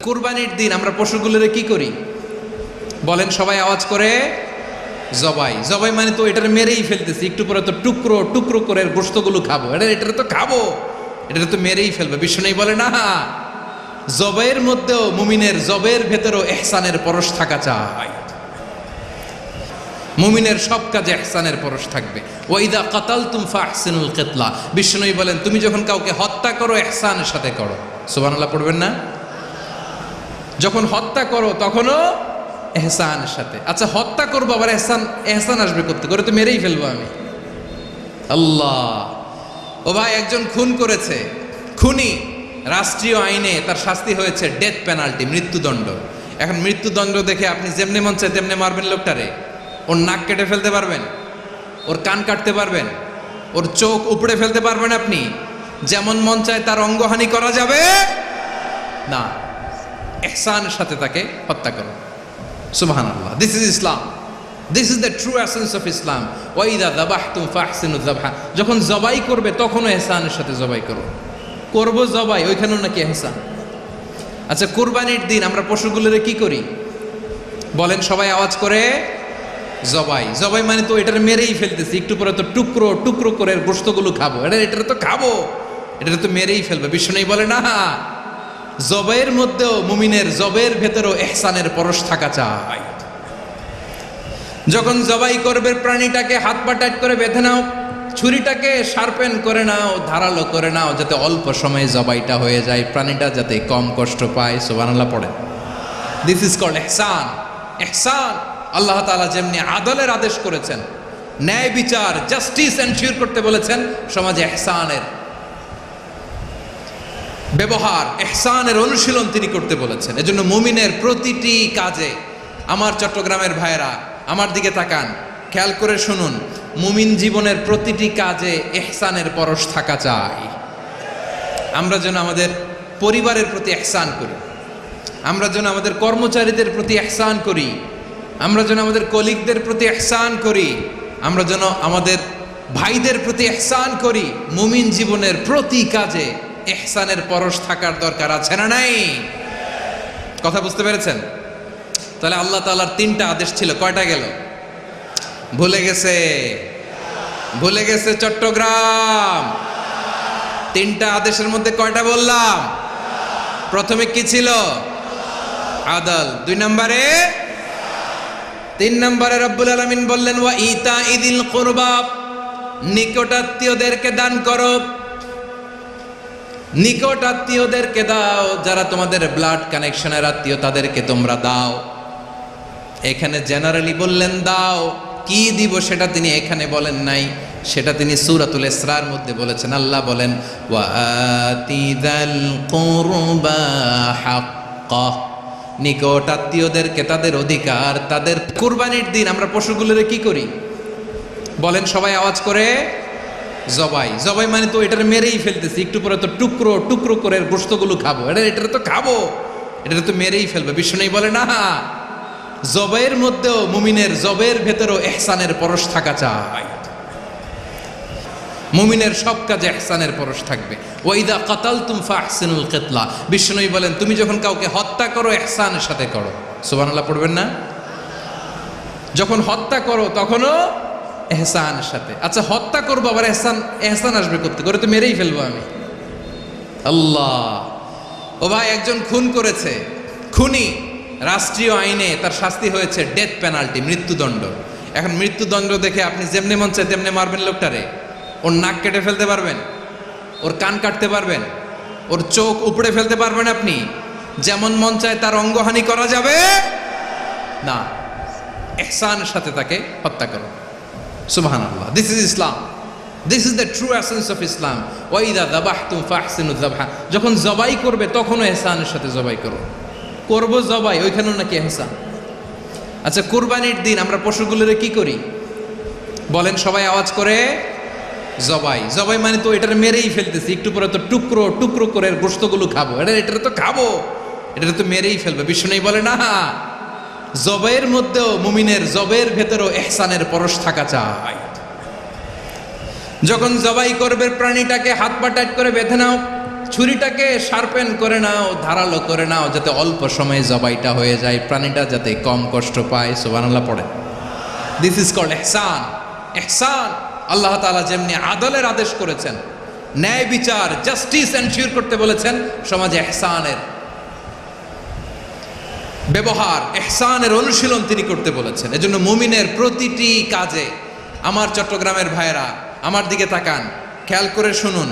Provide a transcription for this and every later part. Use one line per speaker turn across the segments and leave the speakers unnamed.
কুরবানির দিন আমরা পশুগুলোরে কি করি বলেন সবাই আওয়াজ করে? জবাই। জবাই মানে তো এটার মেরেই ফেলতেছি, একটু পরে তো টুকরো টুকরো করে গোশতগুলো খাবো, এটা তো খাবো, এটা তো মেরেই ফেলবে। বিষ্ণু বলে না, জবাইয়ের মধ্যেও মুমিনের জবের ভেতরেও ইহসানের পরশ থাকা চাই। মুমিনের সব কাজে ইহসানের পরশ থাকবে। ওয়াইদা কাতালতুম ফাহসিনুল কিতলা, বিষ্ণু বলেন তুমি যখন কাউকে হত্যা করো ইহসানের সাথে করো। সুবহানাল্লাহ পড়বেন না? যখন হত্যা করো তখনও এহসানের সাথে। আচ্ছা হত্যা করবো আবার এহসান আসবে করতে করে তো মেরেই ফেলবো আমি। আল্লাহ, ও ভাই একজন খুন করেছে, খুনি রাষ্ট্রীয় আইনে তার শাস্তি হয়েছে ডেথ পেনাল্টি, মৃত্যুদণ্ড। এখন মৃত্যুদণ্ড দেখে আপনি যেমনি মন চায় তেমনি মারবেন লোকটারে? ওর নাক কেটে ফেলতে পারবেন? ওর কান কাটতে পারবেন? ওর চোখ উপড়ে ফেলতে পারবেন আপনি? যেমন মন চায় তার অঙ্গহানি করা যাবে না। ইহসানের সাথে তাকে হত্যা করো। সুবহানাল্লাহ, this is Islam, this is the true essence of Islam. ওয়াইদা যাবাহতুম ফাহসিনুয যাবহা, যখন জবাই করবে তখনও ইহসানের সাথে জবাই করো। করবো জবাই, ওইখানেও নাকি ইহসান। আচ্ছা কুরবানির দিন আমরা পশুগুলোরে কি করি বলেন সবাই আওয়াজ করে? জবাই। জবাই মানে তো এটার মেরেই ফেলতেছি, একটু পরে তো টুকরো টুকরো করে গোশতগুলো খাবো, এটা তো খাবো, এটা তো মেরেই ফেলবে। বিষ্ণু বলে না, জবের মধ্যেও মুমিনের জবের ভেতরেও ইহসানের পরশ থাকা চাই। যখন জবাই করবে প্রাণীটাকে হাত পা টাইট করে বেঁধে নাও, ছুরিটাকে শার্পেন করে নাও, ধারালো করে নাও, যাতে অল্প সময়ে জবাইটা হয়ে যায়, প্রাণীটা যাতে কম কষ্ট পায়। সুবহানাল্লাহ পড়ে। দিস ইজ কল্ড ইহসান। ইহসান আল্লাহ তাআলা যেমনি আদলের আদেশ করেছেন, ন্যায় বিচার জাস্টিস এনশিওর করতে বলেছেন, সমাজে ইহসানের ব্যবহার, ইহসানের অনুশীলন তিনি করতে বলেছেন। এজন্য মুমিনের প্রতিটি কাজে, আমার চট্টগ্রামের ভাইরা আমার দিকে তাকান, খেয়াল করে শুনুন, মুমিন জীবনের প্রতিটি কাজে ইহসানের পরশ থাকা চাই। আমরা যেন আমাদের পরিবারের প্রতি ইহসান করি, আমরা যেন আমাদের কর্মচারীদের প্রতি ইহসান করি, আমরা যেন আমাদের কলিগদের প্রতি ইহসান করি, আমরা যেন আমাদের ভাইদের প্রতি ইহসান করি। মুমিন জীবনের প্রতি কাজে ইহসানের পরশ থাকার দরকার আছে না নাই? কথা বুঝতে পেরেছেন? তাহলে আল্লাহ তাআলার তিনটা আদেশ ছিল, কয়টা গেল? ভুলে গেছে, ভুলে গেছে চট্টগ্রাম। তিনটা আদেশের মধ্যে কয়টা বললাম? প্রথমে কি ছিল? আদল। 2 নম্বরে, 3 নম্বরে রব্বুল আলামিন বললেন ওয়া ইতাইদিল কুরবা, নিকটাত্মীয়দেরকে দান করো। নিকট আত্মীয়দেরকে দাও, যারা তোমাদের ব্লাড কানেকশনের আত্মীয় তাদেরকে তোমরা দাও। এখানে জেনারেলি বললেন দাও, কি দিব সেটা তিনি এখানে বলেন নাই, সেটা তিনি সূরাতুল ইসরার মধ্যে বলেছেন। আল্লাহ বলেন ওয়া আতিযাল কুরবা হাক্কাহ, নিকট আত্মীয়দেরকে তাদের অধিকার, তাদের। কুরবানির দিন আমরা পশুগুলোরে কি করি বলেন সবাই আওয়াজ করে? জবাই। জবাই মানে তো এটার মেরেই ফেলতেছি, একটু পরে তো টুকরো টুকরো করে গোশতগুলো খাবো, এটা তো খাবো, এটা তো মেরেই ফেলবে। বিষ্ণু বলে না, জবাইয়ের মধ্যেও মুমিনের জবের ভেতরেও ইহসানের পরশ থাকা চাই। মুমিনের সব কাজে ইহসানের পরশ থাকবে। ওয়াইদা কাতালতুম ফাহসিনুল কিতলা, বিষ্ণু বলেন তুমি যখন কাউকে হত্যা করো ইহসানের সাথে করো। সুবহানাল্লাহ পড়বেন না? যখন হত্যা করো তখনও এহসানের সাথে। আচ্ছা হত্যা করবো আবার এহসান আসবে করতে করে তো মেরেই ফেলবো আমি। আল্লাহ, ও ভাই একজন খুন করেছে, খুনি রাষ্ট্রীয় আইনে তার শাস্তি হয়েছে ডেথ পেনাল্টি, মৃত্যুদণ্ড। এখন মৃত্যুদণ্ড দেখে আপনি যেমনি মন চায় তেমনি মারবেন লোকটারে? ওর নাক কেটে ফেলতে পারবেন? ওর কান কাটতে পারবেন? ওর চোখ উপড়ে ফেলতে পারবেন আপনি? যেমন মন চায় তার অঙ্গহানি করা যাবে না। ইহসানের সাথে তাকে হত্যা করো। সুবহানাল্লাহ, this is Islam, this is the true essence of Islam. ওয়াইদা যাবাহতুম ফাহসিনুয যাবহা, যখন জবাই করবে তখনও ইহসানের সাথে জবাই করো। করবো জবাই, ওইখানেও নাকি ইহসান। আচ্ছা কুরবানির দিন আমরা পশুগুলোরে কি করি বলেন সবাই আওয়াজ করে? জবাই। জবাই মানে তো এটার মেরেই ফেলতেছি, একটু পরে তো টুকরো টুকরো করে গোশতগুলো খাবো, এটা তো খাবো, এটা তো মেরেই ফেলবে। বিষ্ণু বলে না, জবের মধ্যেও মুমিনের জবের ভেতরেও ইহসানের পরশ থাকা চাই। যখন জবাই করবে প্রাণীটাকে হাত পা টাইট করে বেঁধে নাও, ছুরিটাকে শার্পেন করে নাও, ধারালো করে নাও, যাতে অল্প সময়ে জবাইটা হয়ে যায়, প্রাণীটা যাতে কম কষ্ট পায়। সুবহানাল্লাহ পড়ে। দিস ইজ কল্ড ইহসান। ইহসান আল্লাহ তাআলা যেমনি আদলের আদেশ করেছেন, ন্যায় বিচার, জাস্টিস এনশিওর করতে বলেছেন, সমাজে ইহসানের ব্যবহার, ইহসানের অনুশীলন তিনি করতে বলেছেন। এজন্য মুমিনের প্রতিটি কাজে, আমার চট্টগ্রামের ভাইয়েরা আমার দিকে তাকান, খেয়াল করে শুনুন,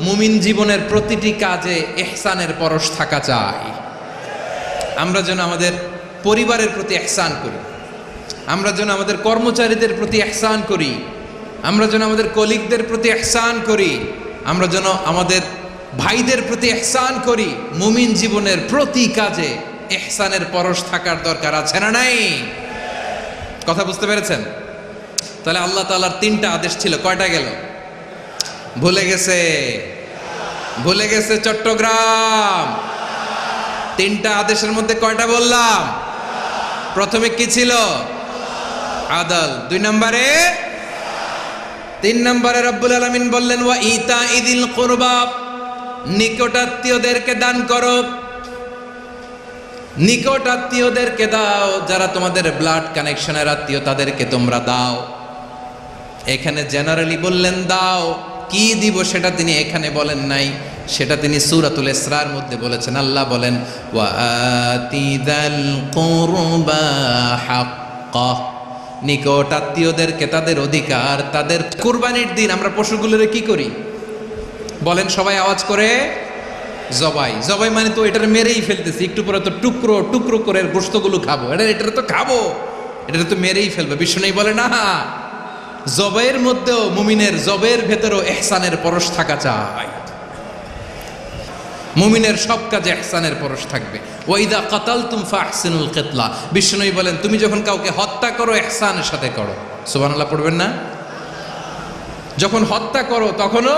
মুমিন জীবনের প্রতিটি কাজে ইহসানের পরশ থাকা চাই। আমরা যেন আমাদের পরিবারের প্রতি ইহসান করি, আমরা যেন আমাদের কর্মচারীদের প্রতি ইহসান করি, আমরা যেন আমাদের কলিগদের প্রতি ইহসান করি, আমরা যেন আমাদের ভাইদের প্রতি ইহসান করি। মুমিন জীবনের প্রতি কাজে ইহসানের পরশ থাকার দরকার আছে না নাই? কথা বুঝতে পেরেছেন? তাহলে আল্লাহ তাআলার তিনটা আদেশ ছিল, কয়টা গেল? ভুলে গেছে, ভুলে গেছে চট্টগ্রাম। তিনটা আদেশের মধ্যে কয়টা বললাম? প্রথমে কি ছিল? আদল। 2 নম্বরে, 3 নম্বরে রব্বুল আলামিন বললেন ওয়া ইতাইদিল কুরবা, নিকটাত্মীয়দেরকে দান করো, নিকটাত্মীয়দেরকে দাও, যারা তোমাদের ব্লাড কানেকশনের আত্মীয় তাদেরকে তোমরা দাও। এখানে জেনারেলি বললেন দাও, কি দিব সেটা তিনি এখানে বলেন নাই, সেটা তিনি সূরাতুল ইসরার মধ্যে বলেছেন। আল্লাহ বলেন ওয়া আতিদাল কুরবা হাক্কা, নিকট আত্মীয়দেরকে তাদের অধিকার, তাদের কুরবানির দিন আমরা পশুগুলোরে কি করি? বলেন সবাই আওয়াজ করে, জবাই। জবাই মানে তো এটার মেরেই ফেলতেছি, একটু পরে তো টুকরো টুকরো করে গোশতগুলো খাবো, এটা তো খাবো, এটা তো মেরেই ফেলবে। বিষ্ণু বলে না, জবাইয়ের মধ্যেও মুমিনের জবের ভেতরেও ইহসানের পরশ থাকা চাই। মুমিনের সব কাজে ইহসানের পরশ থাকবে। ওয়াইদা কাতালতুম ফাহসিনুল কিতলা, বিষ্ণু বলেন তুমি যখন কাউকে হত্যা করো ইহসানের সাথে করো। সুবহানাল্লাহ পড়বেন না? যখন হত্যা করো তখনও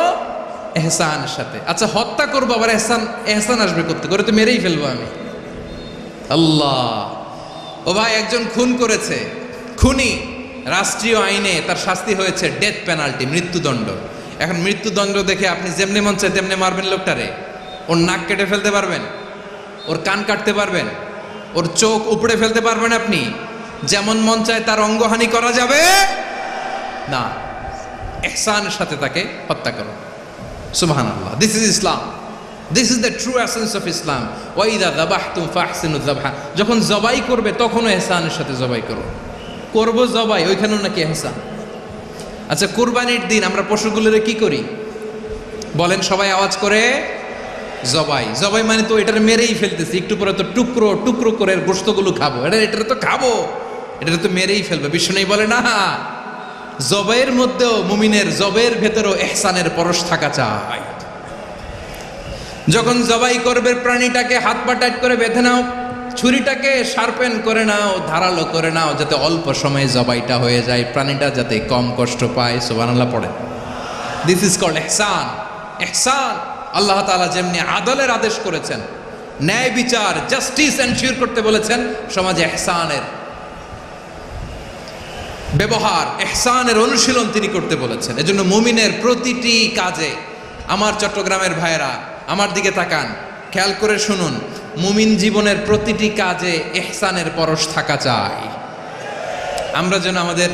ইহসানের সাথে। আচ্ছা হত্যা করবো আবার ইহসান আসবে করতে করে, তো মেরেই ফেলবো আমি। আল্লাহ, ও ভাই একজন খুন করেছে, খুনি, রাষ্ট্রীয় আইনে তার শাস্তি হয়েছে ডেথ পেনাল্টি, মৃত্যুদণ্ড। এখন মৃত্যুদণ্ড দেখে আপনি যেমনি মন চায় তেমনি মারবেন লোকটারে? ওর নাক কেটে ফেলতে পারবেন? ওর কান কাটতে পারবেন? ওর চোখ উপড়ে ফেলতে পারবেন আপনি? যেমন মন চায় তার অঙ্গহানি করা যাবে না। ইহসানের সাথে তাকে হত্যা করো। সুবহানাল্লাহ, this is Islam, this is the true essence of Islam. ওয়াইদা যাবাহতুম ফাহসিনুয যাবহা, যখন জবাই করবে তখনও ইহসানের সাথে জবাই করো। করবো জবাই, ওইখানেও নাকি ইহসান। আচ্ছা কুরবানির দিন আমরা পশুগুলোরে কি করি? বলেন সবাই আওয়াজ করে, জবাই। জবাই মানে তো এটার মেরেই ফেলতেছি, একটু পরে তো টুকরো টুকরো করে গোশতগুলো খাবো, এটা তো খাবো, এটা তো মেরেই ফেলবে। বিষ্ণু বলে না, জবাইয়ের মধ্যেও মুমিনের জবের ভেতরেও ইহসানের পরশ থাকা চাই। যখন জবাই করবে প্রাণীটাকে হাত পা টাইট করে বেঁধে নাও, ছুরিটাকে শার্পেন করে নাও, ধারালো করে নাও, যাতে অল্প সময়ে জবাইটা হয়ে যায়, প্রাণীটা যাতে কম কষ্ট পায়। সুবহানাল্লাহ পড়ে। দিস ইজ কল্ড ইহসান। ইহসান আল্লাহ তাআলা যেমনি আদলের আদেশ করেছেন, ন্যায় বিচার, জাস্টিস এনশিওর করতে বলেছেন, সমাজে ইহসানের ব্যবহার, ইহসানের অনুশীলন তিনি করতে বলেছেন। এজন্য মুমিনের প্রতিটি কাজে, আমার চট্টগ্রামের ভাইয়েরা আমার দিকে তাকান, খেয়াল করে শুনুন, মুমিন জীবনের প্রতিটি কাজে ইহসানের পরশ থাকা চাই। আমরা যেন আমাদের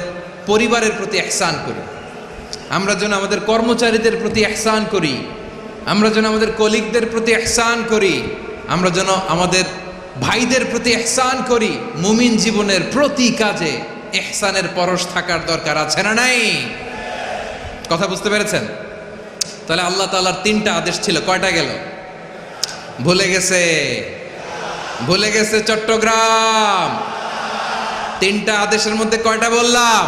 পরিবারের প্রতি ইহসান করি, আমরা যেন আমাদের কর্মচারীদের প্রতি ইহসান করি, আমরা যেন আমাদের কলিগদের প্রতি ইহসান করি, আমরা যেন আমাদের ভাইদের প্রতি ইহসান করি। মুমিন জীবনের প্রতি কাজে ইহসানের পরশ থাকার দরকার আছে না নাই? কথা বুঝতে পেরেছেন? তাহলে আল্লাহ তাআলার তিনটা আদেশ ছিল, কয়টা গেল? ভুলে গেছে, ভুলে গেছে চট্টগ্রাম। তিনটা আদেশের মধ্যে কয়টা বললাম?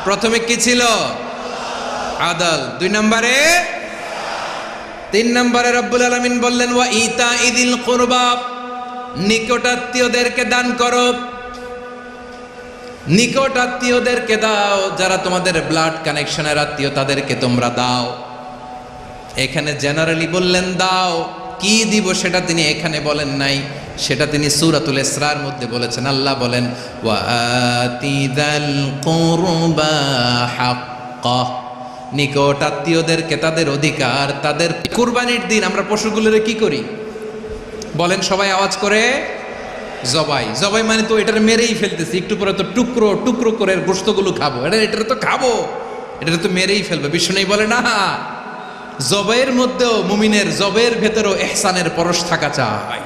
প্রথমে কি ছিল? আদল। 2 নম্বরে, 3 নম্বরে রব্বুল আলামিন বললেন ওয়া ইতাইদিল কুরবা, নিকটাত্মীয়দেরকে দান করো, নিকটাত্মীয়দেরকে দাও, যারা তোমাদের ব্লাড কানেকশনের আত্মীয় তাদেরকে তোমরা দাও। এখানে জেনারেলি বললেন দাও, কি দিব সেটা তিনি এখানে বলেন নাই, সেটা তিনি সূরাতুল ইসরার মধ্যে বলেছেন। আল্লাহ বলেন ওয়া আতিদাল কুরবা হাক্কা, নিকট আত্মীয়দেরকে তাদের অধিকার, তাদের কুরবানির দিন আমরা পশুগুলোরে কি করি বলেন সবাই আওয়াজ করে? জবাই। জবাই মানে তো এটার মেরেই ফেলতেছি, একটু পরে তো টুকরো টুকরো করে গোশতগুলো খাবো, এটা তো খাবো, এটা তো মেরেই ফেলবে। বিষ্ণু বলে না, জবাইয়ের মধ্যেও মুমিনের জবের ভেতরেও ইহসানের পরশ থাকা চাই।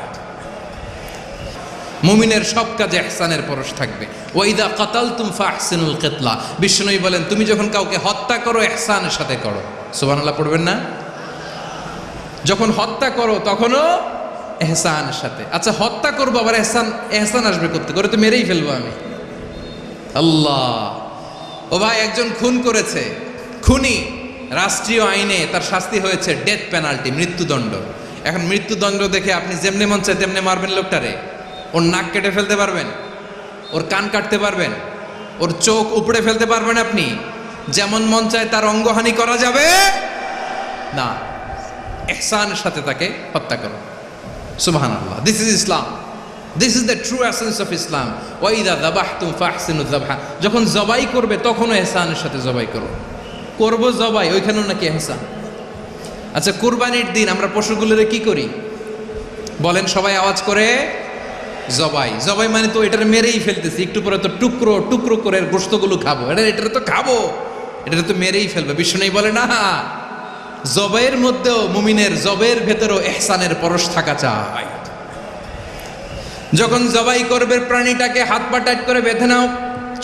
মুমিনের সব কাজে ইহসানের পরশ থাকবে। ওয়াইদা কাতালতুম ফাহসিনুল কিতলা, বিষ্ণু বলেন তুমি যখন কাউকে হত্যা করো ইহসানের সাথে করো। সুবহানাল্লাহ পড়বেন না? যখন হত্যা করো তখনও ইহসানের সাথে। আচ্ছা হত্যা করবো আবার ইহসান আসবে করতে করে তো মেরেই ফেলবো আমি। আল্লাহ, ও ভাই একজন খুন করেছে, খুনি রাষ্ট্রীয় আইনে তার শাস্তি হয়েছে ডেথ পেনাল্টি, মৃত্যুদণ্ড। এখন মৃত্যুদণ্ড দেখে আপনি যেমনি মন চায় তেমনি মারবেন লোকটারে? ওর নাক কেটে ফেলতে পারবেন? ওর কান কাটতে পারবেন? ওর চোখ উপড়ে ফেলতে পারবেন আপনি? যেমন মন চায় তার অঙ্গহানি করা যাবে না। ইহসানের সাথে তাকে হত্যা করো। সুবহানাল্লাহ, this is Islam, this is the true essence of Islam. ওয়াইদা যাবাহতুম ফাহসিনুয যাবহা, যখন জবাই করবে তখনও ইহসানের সাথে জবাই করো। করব জবাই, ওইখানেও নাকি ইহসান। আচ্ছা কুরবানির দিন আমরা পশুগুলোরে কি করি বলেন সবাই আওয়াজ করে? জবাই। জবাই মানে তো এটার মেরেই ফেলতেছি, একটু পরে তো টুকরো টুকরো করে গোশতগুলো খাবো, এটা তো খাবো, এটা তো মেরেই ফেলবে। বিষ্ণু বলে না, জবাইয়ের মধ্যেও মুমিনের জবের ভেতরেও ইহসানের পরশ থাকা চাই। যখন জবাই করবে প্রাণীটাকে হাত পা টাইট করে বেঁধে নাও,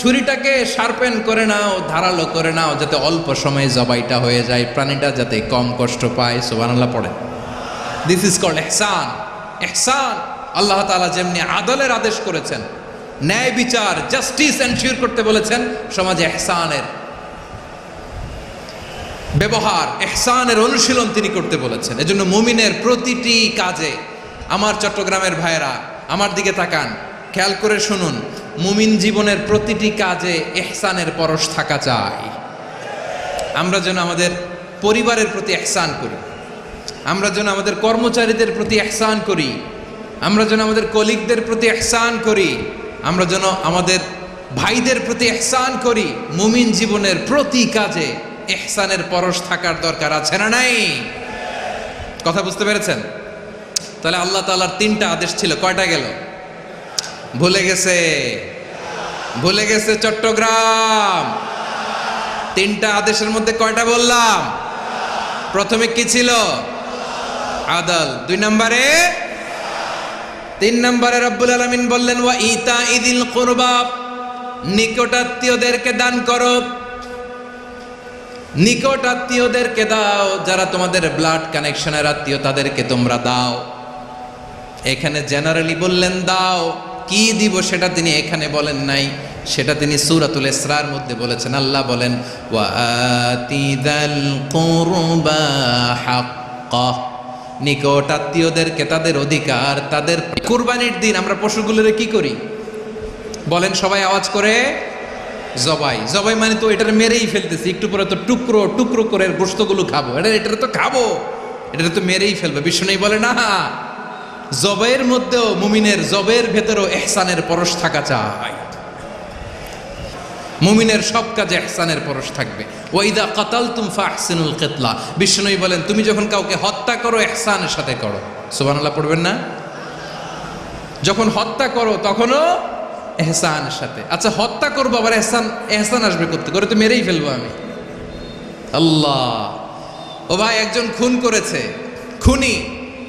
ছুরিটাকে শার্পেন করে নাও, ধারালো করে নাও, যাতে অল্প সময়ে জবাইটা হয়ে যায়, প্রাণীটা যাতে কম কষ্ট পায়। সুবহানাল্লাহ পড়েন। দিস ইজ কল্ড ইহসান। ইহসান আল্লাহ তাআলা যেমনি আদলের আদেশ করেছেন, ন্যায় বিচার জাস্টিস এনশিওর করতে বলেছেন, সমাজে ইহসানের ব্যবহার, ইহসানের অনুশীলন তিনি করতে বলেছেন। এজন্য মুমিনের প্রতিটি কাজে, আমার চট্টগ্রামের ভাইয়েরা আমার দিকে তাকান, খেয়াল করে শুনুন, মুমিন জীবনের প্রতিটি কাজে ইহসানের পরশ থাকা চাই। আমরা যেন আমাদের পরিবারের প্রতি ইহসান করি, আমরা যেন আমাদের কর্মচারীদের প্রতি ইহসান করি, আমরা যেন আমাদের কলিগদের প্রতি ইহসান করি, আমরা যেন আমাদের ভাইদের প্রতি ইহসান করি। মুমিন জীবনের প্রতি কাজে ইহসানের পরশ থাকার দরকার আছে না নাই? কথা বুঝতে পেরেছেন? তাহলে আল্লাহ তাআলার তিনটা আদেশ ছিল, কয়টা গেল? ভুলে গেছে, ভুলে গেছে চট্টগ্রাম। তিনটা আদেশের মধ্যে কয়টা বললাম? প্রথমে কি ছিল? আদল। 2 নম্বরে, 3 নম্বরে রব্বুল আলামিন বললেন ওয়া ইতাইযিল কুরবা, নিকটাত্মীয়দেরকে দান করো। নিকট আত্মীয়দেরকে দাও, যারা তোমাদের ব্লাড কানেকশনের আত্মীয় তাদেরকে তোমরা দাও। এখানে জেনারেলি বললেন দাও, কি দিব সেটা তিনি এখানে বলেন নাই, সেটা তিনি সূরাতুল ইসরার মধ্যে বলেছেন। আল্লাহ বলেন ওয়া আতিযাল কুরবা হাক্কাহ, নিকট আত্মীয়দেরকে তাদের অধিকার, তাদের। কুরবানির দিন আমরা পশুগুলোরে কি করি বলেন সবাই আওয়াজ করে? জবাই। জবাই মানে তো এটার মেরেই ফেলতেছি, একটু পরে তো টুকরো টুকরো করে গোশতগুলো খাবো, এটা তো খাবো, এটা তো মেরেই ফেলবে। বিষ্ণু বলে না, জবাইয়ের মধ্যেও মুমিনের জবের ভেতরেও ইহসানের পরশ থাকা চাই। মুমিনের সব কাজে ইহসানের পরশ থাকবে। ওয়াইদা কাতালতুম ফাহসিনুল কিতলা, বিষ্ণু বলেন তুমি যখন কাউকে হত্যা করো ইহসানের সাথে করো। সুবহানাল্লাহ পড়বেন না? যখন হত্যা করো তখনও ইহসানের সাথে। আচ্ছা হত্যা করবো আবার ইহসান আসবে করতে করে তো মেরেই ফেলবো আমি। আল্লাহ, ও ভাই একজন খুন করেছে, খুনি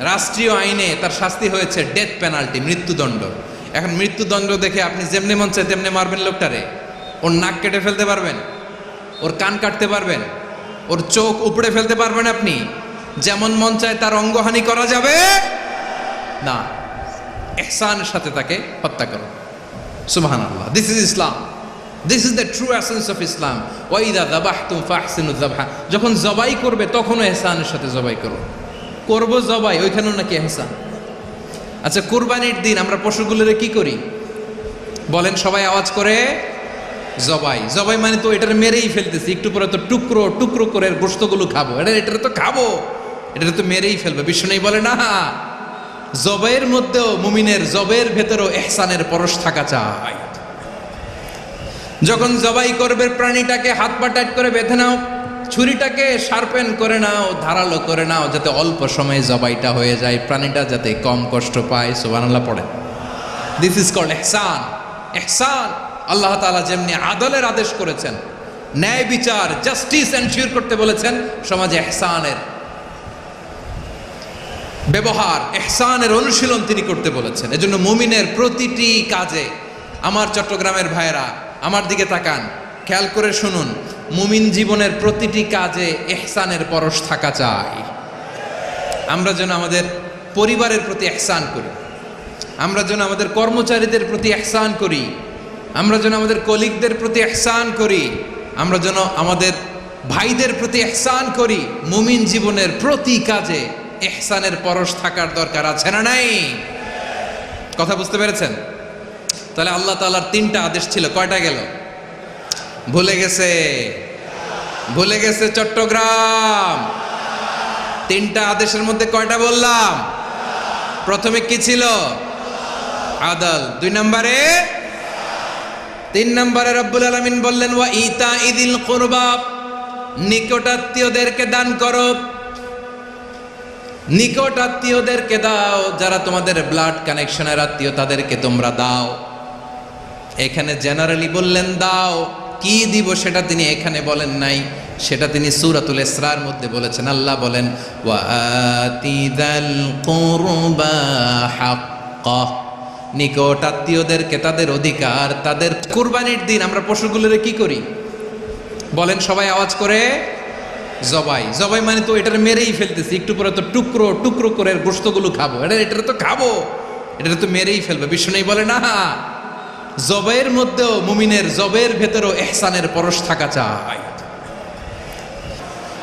রাষ্ট্রীয় আইনে তার শাস্তি হয়েছে ডেথ পেনাল্টি, মৃত্যুদণ্ড। এখন মৃত্যুদণ্ড দেখে আপনি যেমনি মন চায় তেমনি মারবেন লোকটারে? ওর নাক কেটে ফেলতে পারবেন? ওর কান কাটতে পারবেন? ওর চোখ উপড়ে ফেলতে পারবেন আপনি? যেমন মন চায় তার অঙ্গহানি করা যাবে না। ইহসানের সাথে তাকে হত্যা করো। সুবহানাল্লাহ, this is Islam, this is the true essence of Islam. ওয়াইদা যাবাহতুম ফাহসিনুয যাবহা, যখন জবাই করবে তখনও ইহসানের সাথে জবাই করো। করব জবাই, ওইখানেও নাকি ইহসান। আচ্ছা কুরবানির দিন আমরা পশুগুলোরে কি করি বলেন সবাই আওয়াজ করে? জবাই। জবাই মানে তো এটার মেরেই ফেলতেছি, একটু পরে তো টুকরো টুকরো করে গোশতগুলো খাবো, এটা তো খাবো, এটা তো মেরেই ফেলবে। বিষ্ণু বলে না, জবাইয়ের মধ্যেও মুমিনের জবের ভেতরেও ইহসানের পরশ থাকা চাই। যখন জবাই করবে প্রাণীটাকে হাত পা টাইট করে বেঁধে নাও, ছুরিটাকে শার্পেন করে নাও, ধারালো করে নাও, যাতে অল্প সময়ে জবাইটা হয়ে যায়, প্রাণীটা যাতে কম কষ্ট পায়। সুবহানাল্লাহ পড়ে। দিস ইজ কল্ড ইহসান। ইহসান, আল্লাহ তাআলা যেমনি আদলের আদেশ করেছেন, ন্যায় বিচার, জাস্টিস এনশিওর করতে বলেছেন, সমাজে ইহসানের ব্যবহার, ইহসানের অনুশীলন তিনি করতে বলেছেন। এজন্য মুমিনের প্রতিটি কাজে, আমার চট্টগ্রামের ভাইয়েরা আমার দিকে তাকান, খেয়াল করে শুনুন, মুমিন জীবনের প্রতিটি কাজে ইহসানের পরশ থাকা চাই। আমরা যেন আমাদের পরিবারের প্রতি ইহসান করি, আমরা যেন আমাদের কর্মচারীদের প্রতি ইহসান করি, আমরা যেন আমাদের কলিগদের প্রতি ইহসান করি, আমরা যেন আমাদের ভাইদের প্রতি ইহসান করি। মুমিন জীবনের প্রতি কাজে ইহসানের পরশ থাকার দরকার আছে না নাই? কথা বুঝতে পেরেছেন? তাহলে আল্লাহ তাআলার তিনটা আদেশ ছিল, কয়টা গেল? ভুলে গেছে, ভুলে গেছে চট্টগ্রাম। তিনটা আদেশের মধ্যে কয়টা বললাম? প্রথমে কি ছিল? আদল। 2 নম্বরে, 3 নম্বরে রব্বুল আলামিন বললেন ওয়া ইতাইদিল কুরবা, নিকটাত্মীয়দেরকে দান করো, নিকটাত্মীয়দেরকে দাও, যারা তোমাদের ব্লাড কানেকশনের আত্মীয় তাদেরকে তোমরা দাও। এখানে জেনারেলি বললেন দাও, কি দিব সেটা তিনি এখানে বলেন নাই, সেটা তিনি সূরাতুল ইসরার মধ্যে বলেছেন। আল্লাহ বলেন ওয়া আতিদাল কুরবা হাক্কা, নিকটাত্মীয়দেরকে তাদের অধিকার, তাদের কুরবানির দিন আমরা পশুগুলোরে কি করি বলেন সবাই আওয়াজ করে? জবাই। জবাই মানে তো এটার মেরেই ফেলতেছি, একটু পরে তো টুকরো টুকরো করে গোশতগুলো খাবো, এটা তো খাবো, এটা তো মেরেই ফেলবে। বিষ্ণু বলে না, জবাইয়ের মধ্যেও, মুমিনের জবের ভেতরেও ইহসানের পরশ থাকা চাই।